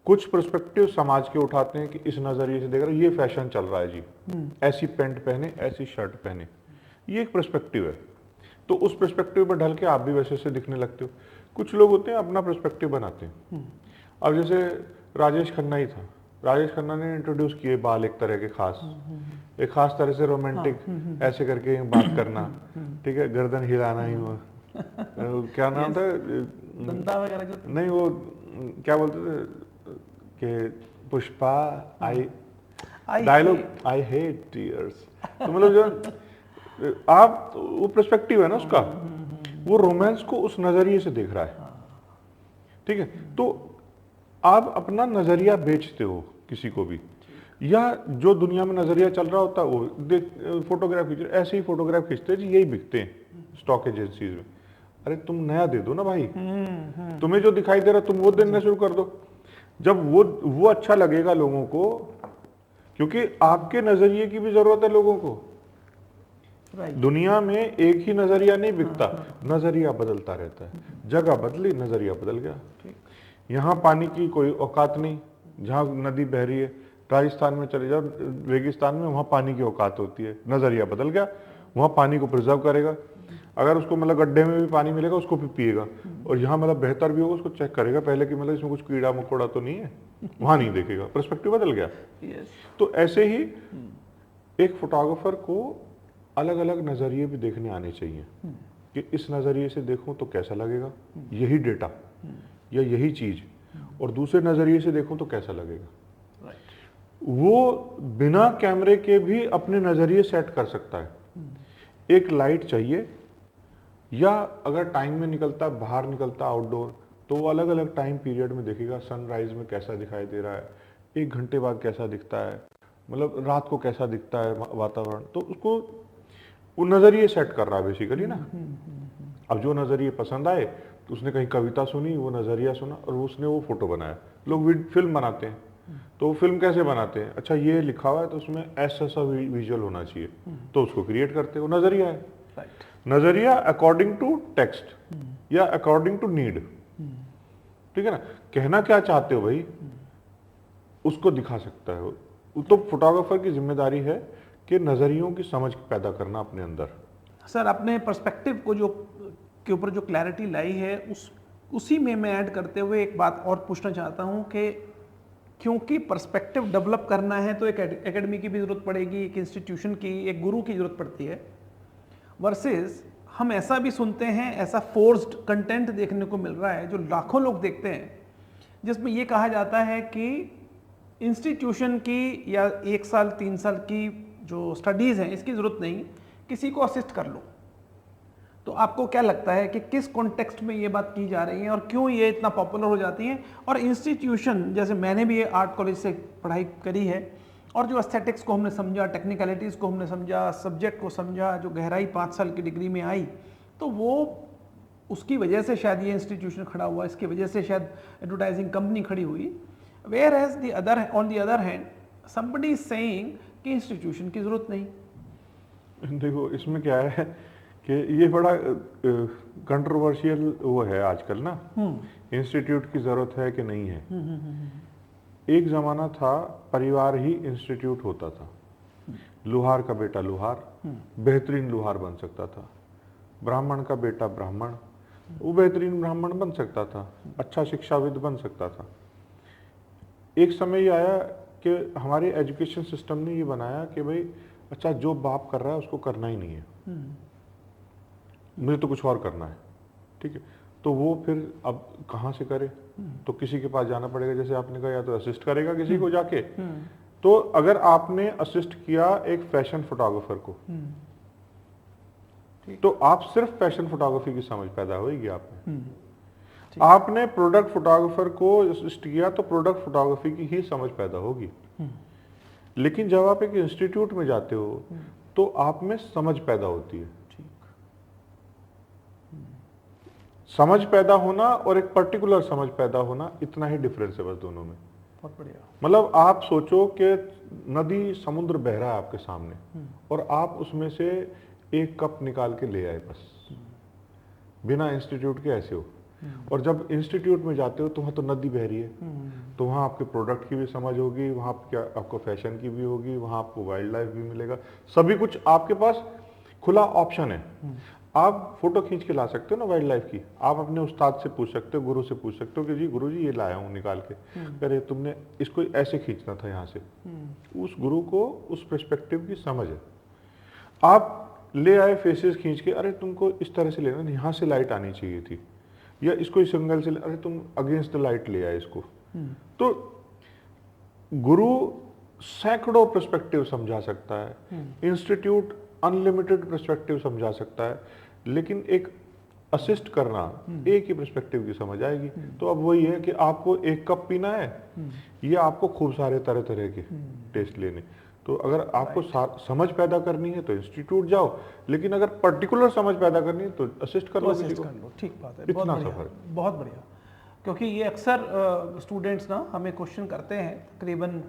कुछ पर्सपेक्टिव समाज के उठाते हैं कि इस नजरिए से देख रहे हो, ये फैशन चल रहा है जी, ऐसी पैंट पहने, ऐसी शर्ट पहने, ये एक पर्सपेक्टिव है। तो उस पर्सपेक्टिव पर ढल के आप भी वैसे से दिखने लगते हो। कुछ लोग होते हैं अपना पर्सपेक्टिव बनाते हैं। अब जैसे राजेश खन्ना ही था, राजेश खन्ना ने इंट्रोड्यूस किए बाल एक तरह के खास, एक खास तरह से रोमांटिक, ऐसे करके बात करना, ठीक है, गर्दन हिलाना ही वो क्या नाम था, नहीं वो क्या बोलते थे कि पुष्पा आई डायलॉग, आई हेट टीयर्स। तो मतलब जो आप, वो पर्सपेक्टिव है ना उसका, वो रोमांस को उस नजरिए से देख रहा है, ठीक है। तो आप अपना नजरिया बेचते हो किसी को भी, या जो दुनिया में नजरिया चल रहा होता है वो देख, फोटोग्राफ खींच, ऐसे ही फोटोग्राफ खींचते हैं, यही बिकते हैं स्टॉक एजेंसीज में। अरे तुम नया दे दो ना भाई, तुम्हें जो दिखाई दे रहा तुम वो देना शुरू कर दो। जब वो अच्छा लगेगा लोगों को, क्योंकि आपके नजरिए की भी जरूरत है लोगों को। दुनिया में एक ही नजरिया नहीं बिकता, नजरिया बदलता रहता है। जगह बदली, नजरिया बदल गया। यहाँ पानी की कोई औकात नहीं, जहाँ नदी बह रही है राजस्थान में चले जाओ, रेगिस्तान में, वहाँ पानी की औकात होती है, नज़रिया बदल गया, वहाँ पानी को प्रिजर्व करेगा, अगर उसको मतलब गड्ढे में भी पानी मिलेगा उसको भी पिएगा, और यहाँ मतलब बेहतर भी होगा उसको चेक करेगा पहले कि मतलब इसमें कुछ कीड़ा मकोड़ा तो नहीं है, वहाँ नहीं देखेगा, पर्सपेक्टिव बदल गया। तो ऐसे ही एक फोटोग्राफर को अलग अलग नज़रिए भी देखने आने चाहिए कि इस नज़रिए से देखूं तो कैसा लगेगा यही डेटा या यही चीज़, और दूसरे नज़रिए से देखूं तो कैसा लगेगा। वो बिना कैमरे के भी अपने नज़रिए सेट कर सकता है। एक लाइट चाहिए, या अगर टाइम में निकलता है, बाहर निकलता है आउटडोर, तो वो अलग अलग टाइम पीरियड में देखेगा सनराइज में कैसा दिखाई दे रहा है, 1 घंटे बाद कैसा दिखता है, मतलब रात को कैसा दिखता है वातावरण, तो उसको वो नज़रिए सेट कर रहा है बेसिकली ना। अब जो नज़रिए पसंद आए तो उसने कहीं कविता सुनी, वो नज़रिया सुना और उसने वो फोटो बनाया। लोग फिल्म बनाते हैं, तो वो फिल्म कैसे बनाते हैं, अच्छा ये लिखा हुआ है तो उसमें ऐसा विजुअल होना चाहिए, तो उसको क्रिएट करते हैं, वो नज़रिया है। नज़रिया अकॉर्डिंग टू टेक्स्ट या अकॉर्डिंग टू नीड, ठीक है ना, कहना क्या चाहते हो भाई उसको दिखा सकता है वो। तो फोटोग्राफर की जिम्मेदारी है कि नज़रियों की समझ पैदा करना अपने अंदर। सर अपने पर्सपेक्टिव को जो के ऊपर जो क्लैरिटी लाई है उसी में मैं ऐड करते हुए एक बात और पूछना चाहता हूँ कि क्योंकि पर्सपेक्टिव डेवलप करना है तो एक एकेडमी की भी ज़रूरत पड़ेगी, एक इंस्टीट्यूशन की, एक गुरु की ज़रूरत पड़ती है, वर्सेस हम ऐसा भी सुनते हैं, ऐसा फोर्स्ड कंटेंट देखने को मिल रहा है जो लाखों लोग देखते हैं, जिसमें ये कहा जाता है कि इंस्टीट्यूशन की या 1 साल 3 साल की जो स्टडीज़ हैं इसकी ज़रूरत नहीं, किसी को असिस्ट कर लो। तो आपको क्या लगता है कि किस कॉन्टेक्स्ट में ये बात की जा रही है और क्यों ये इतना पॉपुलर हो जाती हैं? और इंस्टीट्यूशन, जैसे मैंने भी आर्ट कॉलेज से पढ़ाई करी है और जो एस्थेटिक्स को हमने समझा, टेक्निकलिटीज़ को हमने समझा, सब्जेक्ट को समझा, जो गहराई 5 साल की डिग्री में आई, तो वो उसकी वजह से शायद ये इंस्टीट्यूशन खड़ा हुआ, इसकी वजह से शायद एडवर्टाइजिंग कंपनी खड़ी हुई। Whereas the other on the other hand somebody is saying कि इंस्टीट्यूशन की ज़रूरत नहीं। देखो इसमें क्या है कि ये बड़ा कंट्रोवर्शियल वो है आजकल ना, इंस्टीट्यूट की ज़रूरत है कि नहीं है। एक ज़माना था परिवार ही इंस्टीट्यूट होता था, लुहार का बेटा लुहार बेहतरीन लुहार बन सकता था, ब्राह्मण का बेटा ब्राह्मण वो बेहतरीन ब्राह्मण बन सकता था, अच्छा शिक्षाविद बन सकता था। एक समय ये आया कि हमारे एजुकेशन सिस्टम ने ये बनाया कि भाई अच्छा जो बाप कर रहा है उसको करना ही नहीं है, मुझे तो कुछ और करना है, ठीक है। तो वो फिर अब कहाँ से करे, तो किसी के पास जाना पड़ेगा, जैसे आपने कहा, या तो असिस्ट करेगा किसी को जाके। तो अगर आपने असिस्ट किया एक फैशन फोटोग्राफर को, तो आप सिर्फ फैशन फोटोग्राफी की समझ पैदा होगी आप में। आपने प्रोडक्ट फोटोग्राफर को असिस्ट किया तो प्रोडक्ट फोटोग्राफी की ही समझ पैदा होगी। लेकिन जब आप एक इंस्टीट्यूट में जाते हो तो आप में समझ पैदा होती है। समझ पैदा होना और एक पर्टिकुलर समझ पैदा होना, इतना ही डिफरेंस है बस दोनों में। बहुत बढ़िया। मतलब आप सोचो कि नदी समुद्र बह रहा है आपके सामने और आप उसमें से एक कप निकाल के ले आए बस, बिना इंस्टीट्यूट के ऐसे हो। और जब इंस्टीट्यूट में जाते हो तो वहाँ तो नदी बह रही है, तो वहाँ आपके प्रोडक्ट की भी समझ होगी, वहाँ आपको फैशन की भी होगी, वहाँ आपको वाइल्ड लाइफ भी मिलेगा, सभी कुछ आपके पास खुला ऑप्शन है। आप फोटो खींच के ला सकते हो ना वाइल्ड लाइफ की, आप अपने उस्ताद से पूछ सकते हो, गुरु से पूछ सकते हो कि जी गुरु जी ये लाया हूँ निकाल के, अरे तुमने इसको ऐसे खींचना था यहाँ से। उस गुरु को उस पर्सपेक्टिव की समझ है। आप ले आए फेसेस खींच के, अरे तुमको इस तरह से लेना, यहाँ से लाइट आनी चाहिए थी, या इसको इस एंगल से, अरे तुम अगेंस्ट द लाइट ले आए इसको। तो गुरु सैकड़ों पर्सपेक्टिव समझा सकता है, इंस्टीट्यूट अनलिमिटेड पर्सपेक्टिव समझा सकता है, लेकिन एक असिस्ट करना एक ही पर्सपेक्टिव की समझ आएगी। तो अब वही है कि आपको एक कप पीना है या आपको खूब सारे तरह तरह के टेस्ट लेने। तो अगर आपको समझ पैदा करनी है तो इंस्टीट्यूट जाओ, लेकिन अगर पर्टिकुलर समझ पैदा करनी है तो असिस्ट कर लो किसी को। ठीक बात है, इतना सफर, बहुत बढ़िया। क्योंकि ये अक्सर स्टूडेंट्स ना हमें क्वेश्चन करते हैं तकरीबन,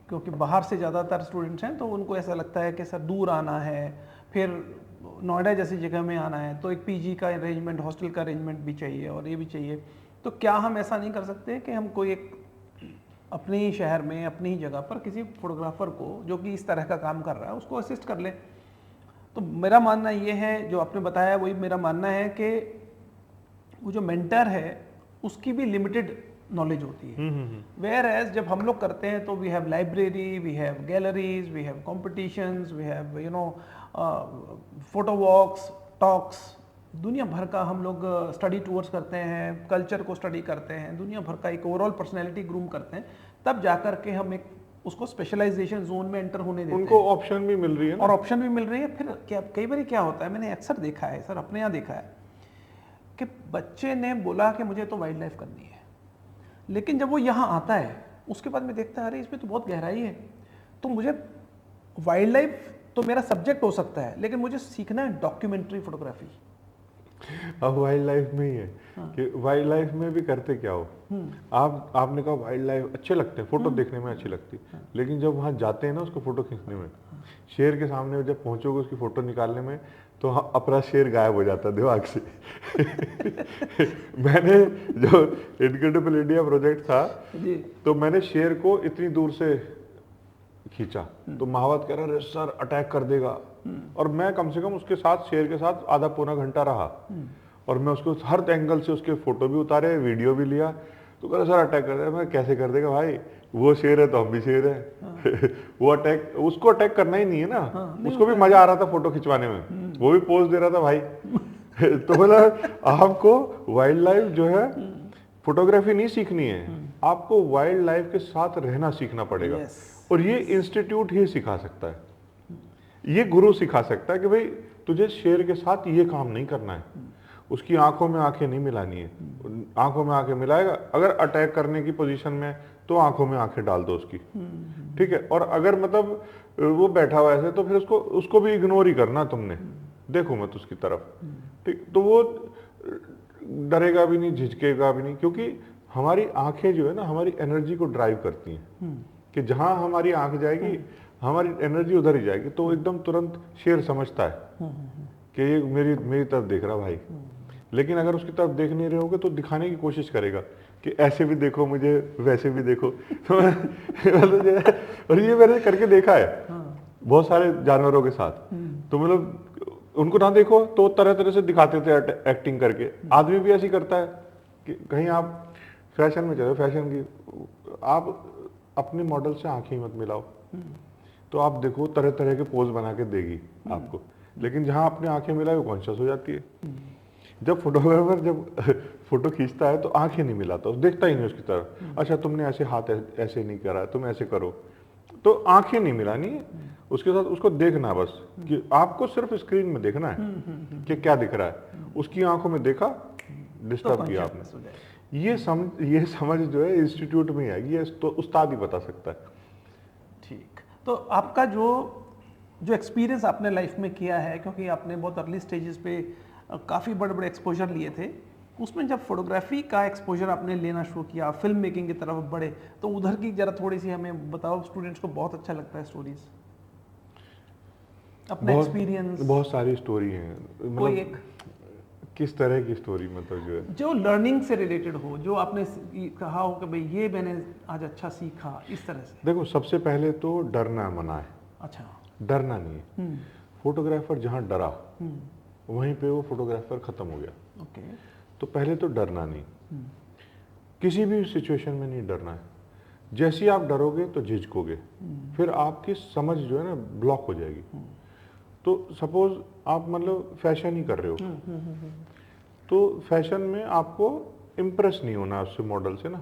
क्योंकि बाहर से ज़्यादातर स्टूडेंट्स हैं, तो उनको ऐसा लगता है कि सर दूर आना है, फिर नोएडा जैसी जगह में आना है, तो एक पीजी का अरेंजमेंट, हॉस्टल का अरेंजमेंट भी चाहिए और ये भी चाहिए। तो क्या हम ऐसा नहीं कर सकते कि हम कोई एक अपने ही शहर में अपनी ही जगह पर किसी फोटोग्राफर को जो कि इस तरह का काम कर रहा है उसको असिस्ट कर ले। तो मेरा मानना ये है, जो आपने बताया वही मेरा मानना है कि वो जो मेंटर है उसकी भी लिमिटेड नॉलेज होती है। वेयर एज जब हम लोग करते हैं तो we have library, we have galleries, we have competitions, we have photo walks, talks, दुनिया भर का हम लोग स्टडी टूर्स करते हैं, कल्चर को स्टडी करते हैं, दुनिया भर का एक ओवरऑल पर्सनैलिटी ग्रूम करते हैं, तब जाकर के हम एक उसको स्पेशलाइजेशन जोन में एंटर होने देते हैं। उनको ऑप्शन भी मिल रही है ना? और ऑप्शन भी मिल रही है। फिर क्या कई बार क्या होता है, मैंने अक्सर देखा है सर, अपने यहाँ देखा है कि बच्चे ने बोला कि मुझे तो वाइल्ड लाइफ करनी है, लेकिन जब वो यहाँ आता है उसके बाद में देखता है अरे इसमें तो बहुत गहराई है, तो मुझे वाइल्ड लाइफ तो मेरा सब्जेक्ट हो सकता है लेकिन मुझे सीखना है डॉक्यूमेंट्री फोटोग्राफी। अब वाइल्ड लाइफ में ही है कि वाइल्ड लाइफ में भी करते क्या हो। आपने कहा वाइल्ड लाइफ अच्छे लगते हैं, फोटो देखने में अच्छी लगती है, लेकिन जब वहाँ जाते हैं ना उसको फोटो खींचने में, शेर के सामने जब पहुंचोगे उसकी फोटो निकालने में, तो अपना शेर गायब हो जाता है दिमाग से। मैंने जो इनक्रेडिबल इंडिया प्रोजेक्ट था जी। तो मैंने शेर को इतनी दूर से खींचा, तो महावत कह रहा सर अटैक कर देगा, और मैं कम से कम उसके साथ शेर के साथ आधा पौना घंटा रहा, और मैं उसको हर एंगल से उसके फोटो भी उतारे, वीडियो भी लिया। तो कह रहा सर अटैक कर देगा। मैं कैसे कर देगा भाई, वो शेर है तो हम भी शेर है। वो अटैक, उसको अटैक करना ही नहीं है ना, उसको भी मजा आ रहा था फोटो खिंचवाने में, वो भी पोज दे रहा था भाई। तो बोला आपको वाइल्ड लाइफ जो है फोटोग्राफी नहीं सीखनी है, आपको वाइल्ड लाइफ के साथ रहना सीखना पड़ेगा। और ये इंस्टीट्यूट ही सिखा सकता है, ये गुरु सिखा सकता है कि भाई तुझे शेर के साथ ये काम नहीं करना है, उसकी आंखों में आंखें नहीं मिलानी है। आंखों में आंखें मिलाएगा, अगर अटैक करने की पोजीशन में तो आंखों में आंखें डाल दो उसकी, ठीक है। और अगर मतलब वो बैठा हुआ ऐसे, तो फिर उसको भी इग्नोर ही करना तुमने, देखो मत उसकी तरफ, ठीक। तो वो डरेगा भी नहीं, झिझकेगा भी नहीं, क्योंकि हमारी आंखें जो है ना हमारी एनर्जी को ड्राइव करती हैं, कि जहां हमारी आंख जाएगी हमारी एनर्जी उधर ही जाएगी। तो एकदम तुरंत शेर समझता है कि ये मेरी तरफ देख रहा भाई, लेकिन अगर उसकी तरफ देख नहीं रहे होगे तो दिखाने की कोशिश करेगा कि ऐसे भी देखो मुझे, वैसे भी देखो। तो और ये मैंने करके देखा है बहुत सारे जानवरों के साथ। तो मतलब उनको ना देखो तो तरह तरह से दिखाते थे एक्टिंग करके। आदमी भी ऐसी करता है कि कहीं आप फैशन में चले, फैशन की आप अपने मॉडल से आंखें मत मिलाओ, तो आप देखो तरह तरह के पोज बना के देगी आपको, लेकिन जहां आपने आंखें मिलाई वो कॉन्शियस हो जाती है। जब फोटोग्राफर जब फोटो खींचता है तो आंखें नहीं मिलाता, देखता ही नहीं उसकी तरफ। अच्छा तुमने ऐसे हाथ ऐसे नहीं करा, तुम ऐसे करो, तो आंखें नहीं मिलानी है उसके साथ, उसको देखना बस, कि आपको सिर्फ स्क्रीन में देखना है कि क्या दिख रहा है। उसकी आंखों में देखा, डिस्टर्ब किया आपने। ये समझ जो है इंस्टीट्यूट में आएगी, ये तो उस्ताद ही बता सकता है। ठीक, तो आपका जो एक्सपीरियंस आपने लाइफ में किया है, क्योंकि आपने बहुत अर्ली स्टेजेस पे काफ़ी बड़े बड़े एक्सपोजर लिए थे, उसमें जब फोटोग्राफी का एक्सपोजर आपने लेना शुरू किया, फिल्म मेकिंग की तरफ बढ़े, तो उधर की जरा थोड़ी सी हमें बताओ, स्टूडेंट्स को बहुत अच्छा लगता है स्टोरीज, अपना एक्सपीरियंस। बहुत सारी स्टोरी है, कोई एक किस तरह की स्टोरी, मतलब जो है जो लर्निंग से रिलेटेड हो, जो आपने कहा हो कि भाई ये मैंने आज अच्छा सीखा, इस तरह से। देखो सबसे पहले तो डरना मना है। अच्छा, डरना नहीं है। फोटोग्राफर जहाँ डरा वहीं पे वो फोटोग्राफर खत्म हो गया। ओके। तो पहले तो डरना नहीं, किसी भी सिचुएशन में नहीं डरना है। जैसे ही आप डरोगे तो झिझकोगे, फिर आपकी समझ जो है ना ब्लॉक हो जाएगी। तो सपोज आप मतलब फैशन ही कर रहे हो, तो फैशन में आपको इम्प्रेस नहीं होना उससे, मॉडल से ना,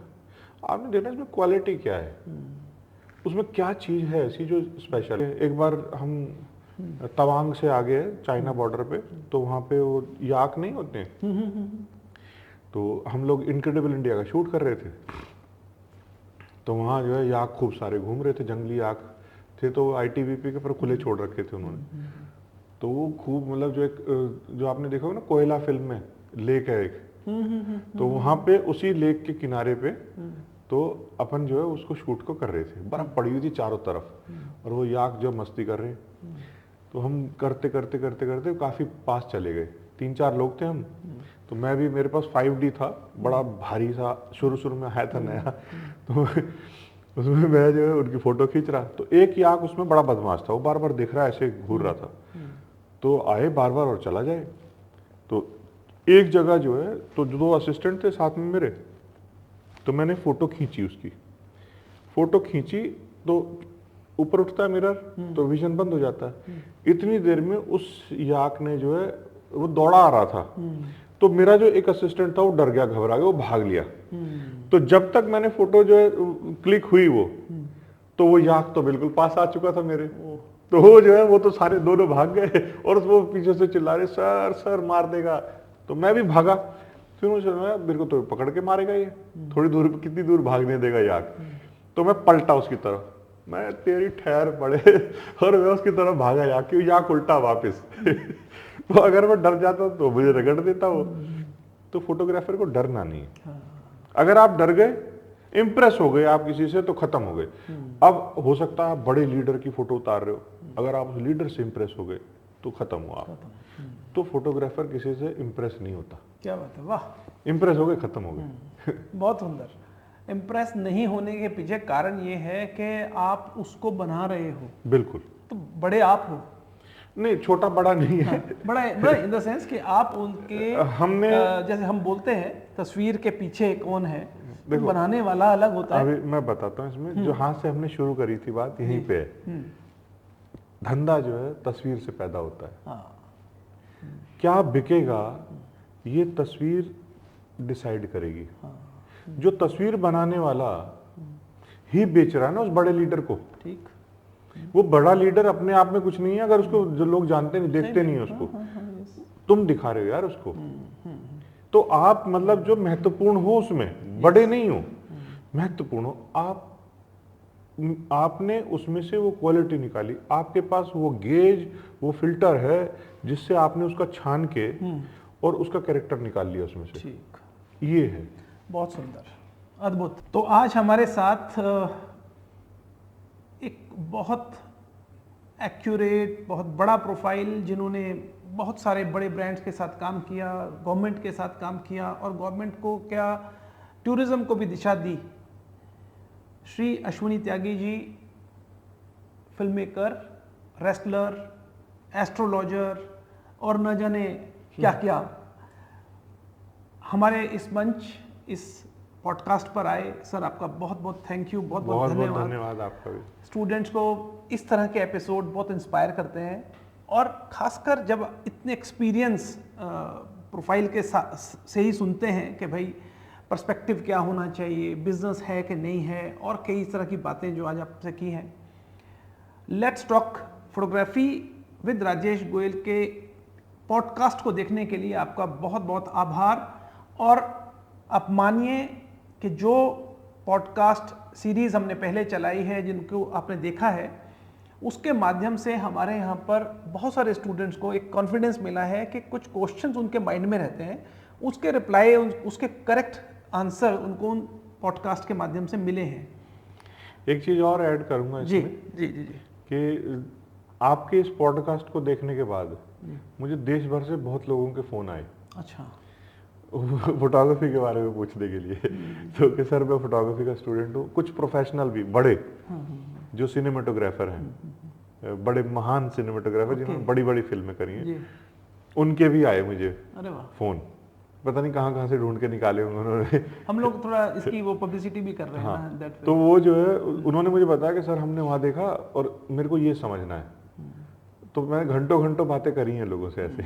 आपने देखना इसमें क्वालिटी क्या है, उसमें क्या चीज़ है ऐसी जो स्पेशल है। एक बार हम तवांग से आगे है चाइना बॉर्डर पे, तो वहाँ पे वो याक नहीं होते, तो हम लोग इनक्रेडिबल इंडिया का शूट कर रहे थे। तो वहाँ जो है याक खूब सारे घूम रहे थे, जंगली याक थे, तो ITBP के पर खुले छोड़ रखे थे उन्होंने। तो वो खूब मतलब जो आपने देखा होगा ना कोयला फिल्म में, लेक है एक, तो वहाँ पे उसी लेक के किनारे पे तो अपन जो है उसको शूट को कर रहे थे। बर्फ पड़ी हुई थी चारों तरफ और वो याक जो मस्ती कर रहे, तो हम करते करते करते करते काफ़ी पास चले गए। 3-4 लोग थे हम, तो मैं भी, मेरे पास 5D था, बड़ा भारी सा, शुरू में आया था नया, तो उसमें मैं जो है उनकी फोटो खींच रहा, तो एक याक उसमें बड़ा बदमाश था, वो बार बार देख रहा है, ऐसे घूर रहा था। तो आए बार बार और चला जाए। तो एक जगह जो है, तो 2 असिस्टेंट थे साथ में मेरे, तो मैंने फोटो खींची उसकी। फोटो खींची तो ऊपर उठता है मिरर, तो विजन बंद हो जाता है। इतनी देर में उस याक ने जो है वो दौड़ा आ रहा था, तो मेरा जो एक असिस्टेंट था वो डर गया, घबरा गया, वो भाग लिया। तो जब तक मैंने फोटो जो है क्लिक हुई तो वो याक तो बिल्कुल पास आ चुका था मेरे। तो वो जो है वो तो सारे दोनों भाग गए और वो पीछे से चिल्ला रहे, सर सर मार देगा। तो मैं भी भागा, फिर मुझे लगा मेरे को तो पकड़ के मारेगा ये, थोड़ी दूर, कितनी दूर भागने देगा याक। तो मैं पलटा उसकी तरफ, मैं तेरी ठहर पड़े, और मैं उसकी तरफ भागा याक उल्टा वापस। तो अगर मैं डर जाता तो मुझे रगड़ देता वो। तो फोटोग्राफर को डरना नहीं है। अगर आप डर गए, इंप्रेस हो गए आप किसी से, तो खत्म हो गए। अब हो सकता है आप बड़े लीडर की फोटो उतार रहे हो, अगर आप उस लीडर से इंप्रेस हो गए तो खत्म हो आप। तो फोटोग्राफर किसी से इंप्रेस नहीं होता। क्या बात है, वाह। इंप्रेस हो गए, खत्म हो गए। बहुत सुंदर। इम्प्रेस नहीं होने के पीछे कारण ये है कि आप उसको बना रहे हो। बिल्कुल। तो बड़े आप हो, नहीं, छोटा बड़ा नहीं है। बड़ा इन द सेंस कि आप उनके हमने जैसे हम बोलते हैं तस्वीर के पीछे कौन है, तो देखो, बनाने वाला अलग होता है। अभी मैं बताता हूँ इसमें, जहां से हमने शुरू करी थी बात, यहीं पे है। धंधा जो है तस्वीर से पैदा होता है। हाँ, क्या बिकेगा ये तस्वीर डिसाइड करेगी। जो तस्वीर बनाने वाला ही बेच रहा है ना उस बड़े लीडर को, ठीक। वो बड़ा लीडर अपने आप में कुछ नहीं है अगर उसको जो लोग जानते नहीं, देखते नहीं है उसको। तुम दिखा रहे हो यार उसको। तो आप मतलब जो महत्वपूर्ण हो उसमें, बड़े नहीं हो, महत्वपूर्ण हो। आपने उसमें से वो क्वालिटी निकाली, आपके पास वो गेज, वो फिल्टर है जिससे आपने उसका छान के और उसका कैरेक्टर निकाल लिया उसमें से। ठीक, ये है। बहुत सुंदर, अद्भुत। तो आज हमारे साथ एक बहुत एक्यूरेट, बहुत बड़ा प्रोफाइल, जिन्होंने बहुत सारे बड़े ब्रांड्स के साथ काम किया, गवर्नमेंट के साथ काम किया, और गवर्नमेंट को क्या, टूरिज्म को भी दिशा दी, Shri Ashwini Tyagi ji, film maker, wrestler, astrologer और न जाने क्या क्या, हमारे इस मंच, इस पॉडकास्ट पर आए। सर आपका बहुत बहुत थैंक यू, बहुत बहुत धन्यवाद आपका भी। स्टूडेंट्स को इस तरह के एपिसोड बहुत इंस्पायर करते हैं, और खासकर जब इतने एक्सपीरियंस प्रोफाइल के से ही सुनते हैं कि भाई पर्सपेक्टिव क्या होना चाहिए, बिजनेस है कि नहीं है, और कई तरह की बातें जो आज आपसे की हैं। Let's talk photography with Rajesh Goyal के पॉडकास्ट को देखने के लिए आपका बहुत बहुत आभार। और आप मानिए कि जो पॉडकास्ट सीरीज़ हमने पहले चलाई है, जिनको आपने देखा है, उसके माध्यम से हमारे यहाँ पर बहुत सारे स्टूडेंट्स को एक कॉन्फिडेंस मिला है कि कुछ क्वेश्चंस उनके माइंड में रहते हैं, उसके रिप्लाई, उसके करेक्ट आंसर उनको उन पॉडकास्ट के माध्यम से मिले हैं। एक चीज़ और ऐड करूँगा जी इसमें, जी जी जी, कि आपके इस पॉडकास्ट को देखने के बाद मुझे देश भर से बहुत लोगों के फ़ोन आए। अच्छा, फोटोग्राफी के बारे में पूछने के लिए। तो कि सर मैं फोटोग्राफी का स्टूडेंट हूँ। कुछ प्रोफेशनल भी, बड़े जो सिनेमेटोग्राफर हैं, बड़े महान सिनेमेटोग्राफर जिन्होंने बड़ी बड़ी फिल्में करी हैं, उनके भी आए मुझे फोन। पता नहीं कहाँ कहाँ से ढूंढ के निकाले उन्होंने। हम लोग थोड़ा इसकी वो पब्लिसिटी भी कर रहे हैं। हाँ, ना, तो वो जो है उन्होंने मुझे बताया कि सर हमने वहाँ देखा और मेरे को ये समझना है। तो मैंने घंटों घंटों बातें करी हैं लोगों से ऐसे।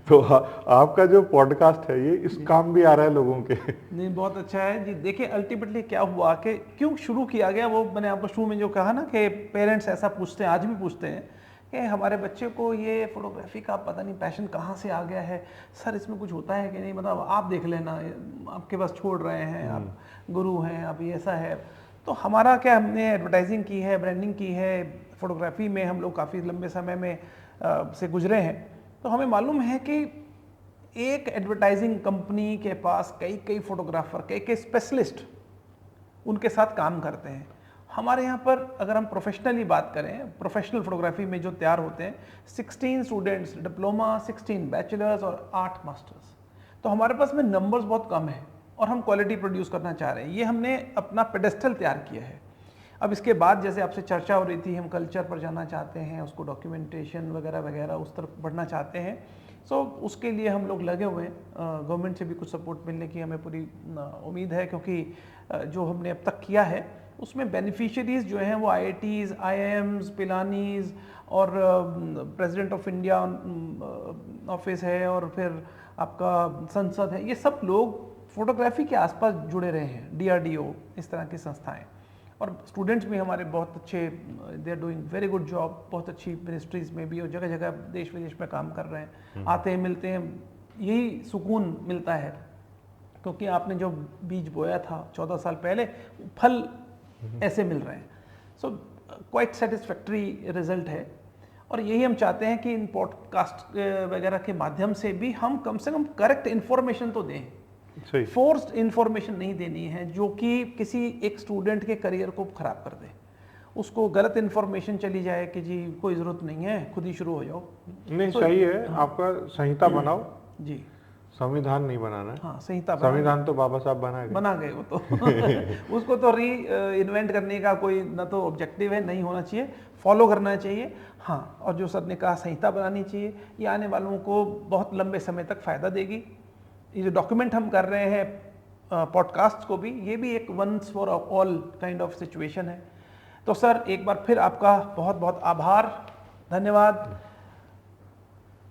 तो आपका जो पॉडकास्ट है ये इस काम भी आ रहा है लोगों के। नहीं, बहुत अच्छा है जी। देखिए अल्टीमेटली क्या हुआ कि क्यों शुरू किया गया, वो मैंने आपको शुरू में जो कहा ना कि पेरेंट्स ऐसा पूछते हैं, आज भी पूछते हैं कि हमारे बच्चे को ये फोटोग्राफी का पता नहीं पैशन कहाँ से आ गया है, सर इसमें कुछ होता है कि नहीं, मतलब आप देख लेना, आपके पास छोड़ रहे हैं, आप गुरु हैं, आप ये ऐसा है। तो हमारा क्या, हमने एडवर्टाइजिंग की है, ब्रांडिंग की है, फोटोग्राफी में हम लोग काफ़ी लंबे समय में से गुजरे हैं। तो हमें मालूम है कि एक एडवर्टाइजिंग कंपनी के पास कई कई फोटोग्राफर, कई कई स्पेशलिस्ट उनके साथ काम करते हैं। हमारे यहाँ पर अगर हम प्रोफेशनली बात करें, प्रोफेशनल फोटोग्राफी में जो तैयार होते हैं 16 स्टूडेंट्स डिप्लोमा, 16 बैचलर्स और 8 मास्टर्स। तो हमारे पास में नंबर्स बहुत कम है और हम क्वालिटी प्रोड्यूस करना चाह रहे हैं। ये हमने अपना पेडेस्टल तैयार किया है। अब इसके बाद जैसे आपसे चर्चा हो रही थी, हम कल्चर पर जाना चाहते हैं, उसको डॉक्यूमेंटेशन वगैरह वगैरह उस तरफ बढ़ना चाहते हैं। सो उसके लिए हम लोग लगे हुए हैं, गवर्नमेंट से भी कुछ सपोर्ट मिलने की हमें पूरी उम्मीद है, क्योंकि जो हमने अब तक किया है उसमें बेनिफिशियरीज जो हैं वो IITs, IIMs, पिलानीज और प्रेसिडेंट ऑफ इंडिया ऑफिस है, और फिर आपका संसद है, ये सब लोग फोटोग्राफी के आसपास जुड़े रहे हैं, DRDO, इस तरह की संस्थाएं, और स्टूडेंट्स भी हमारे बहुत अच्छे, they are doing very good job, बहुत अच्छी मिनिस्ट्रीज में भी और जगह जगह देश विदेश में काम कर रहे हैं, आते हैं, मिलते हैं, यही सुकून मिलता है, क्योंकि आपने जो बीज बोया था 14 साल पहले, फल ऐसे मिल रहे हैं। सो क्वाइट सेटिस्फैक्ट्री रिजल्ट है, और यही हम चाहते हैं कि इन पॉडकास्ट वगैरह के माध्यम से भी हम कम से कम करेक्ट इन्फॉर्मेशन तो दें, सही। फोर्स्ड इन्फॉर्मेशन नहीं देनी है जो कि किसी एक स्टूडेंट के करियर को खराब कर दे, उसको गलत इन्फॉर्मेशन चली जाए कि जी कोई ज़रूरत नहीं है, खुद ही शुरू हो जाओ। नहीं, सही है, आपका संहिता बनाओ जी, संविधान नहीं बनाना है। हाँ, संहिता संविधान तो बाबा साहब बना गए वो तो उसको तो इन्वेंट करने का कोई ना तो ऑब्जेक्टिव है, नहीं होना चाहिए, फॉलो करना चाहिए। हाँ, और जो सर ने कहा संहिता बनानी चाहिए, ये आने वालों को बहुत लंबे समय तक फ़ायदा देगी। ये जो डॉक्यूमेंट हम कर रहे हैं पॉडकास्ट को भी, ये भी एक once for all kind of situation है। तो सर एक बार फिर आपका बहुत बहुत आभार, धन्यवाद,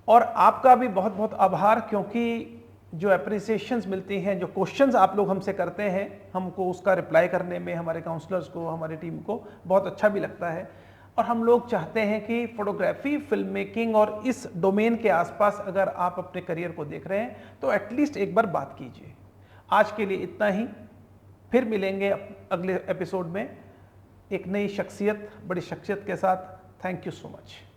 और आपका भी बहुत बहुत आभार, क्योंकि जो अप्रिसिएशंस मिलती हैं, जो क्वेश्चंस आप लोग हमसे करते हैं, हमको उसका रिप्लाई करने में हमारे काउंसलर्स को, हमारी टीम को बहुत अच्छा भी लगता है, और हम लोग चाहते हैं कि फोटोग्राफी, फिल्म मेकिंग और इस डोमेन के आसपास अगर आप अपने करियर को देख रहे हैं तो एटलीस्ट एक बार बात कीजिए। आज के लिए इतना ही, फिर मिलेंगे अगले एपिसोड में एक नई शख्सियत, बड़ी शख्सियत के साथ। Thank you so much.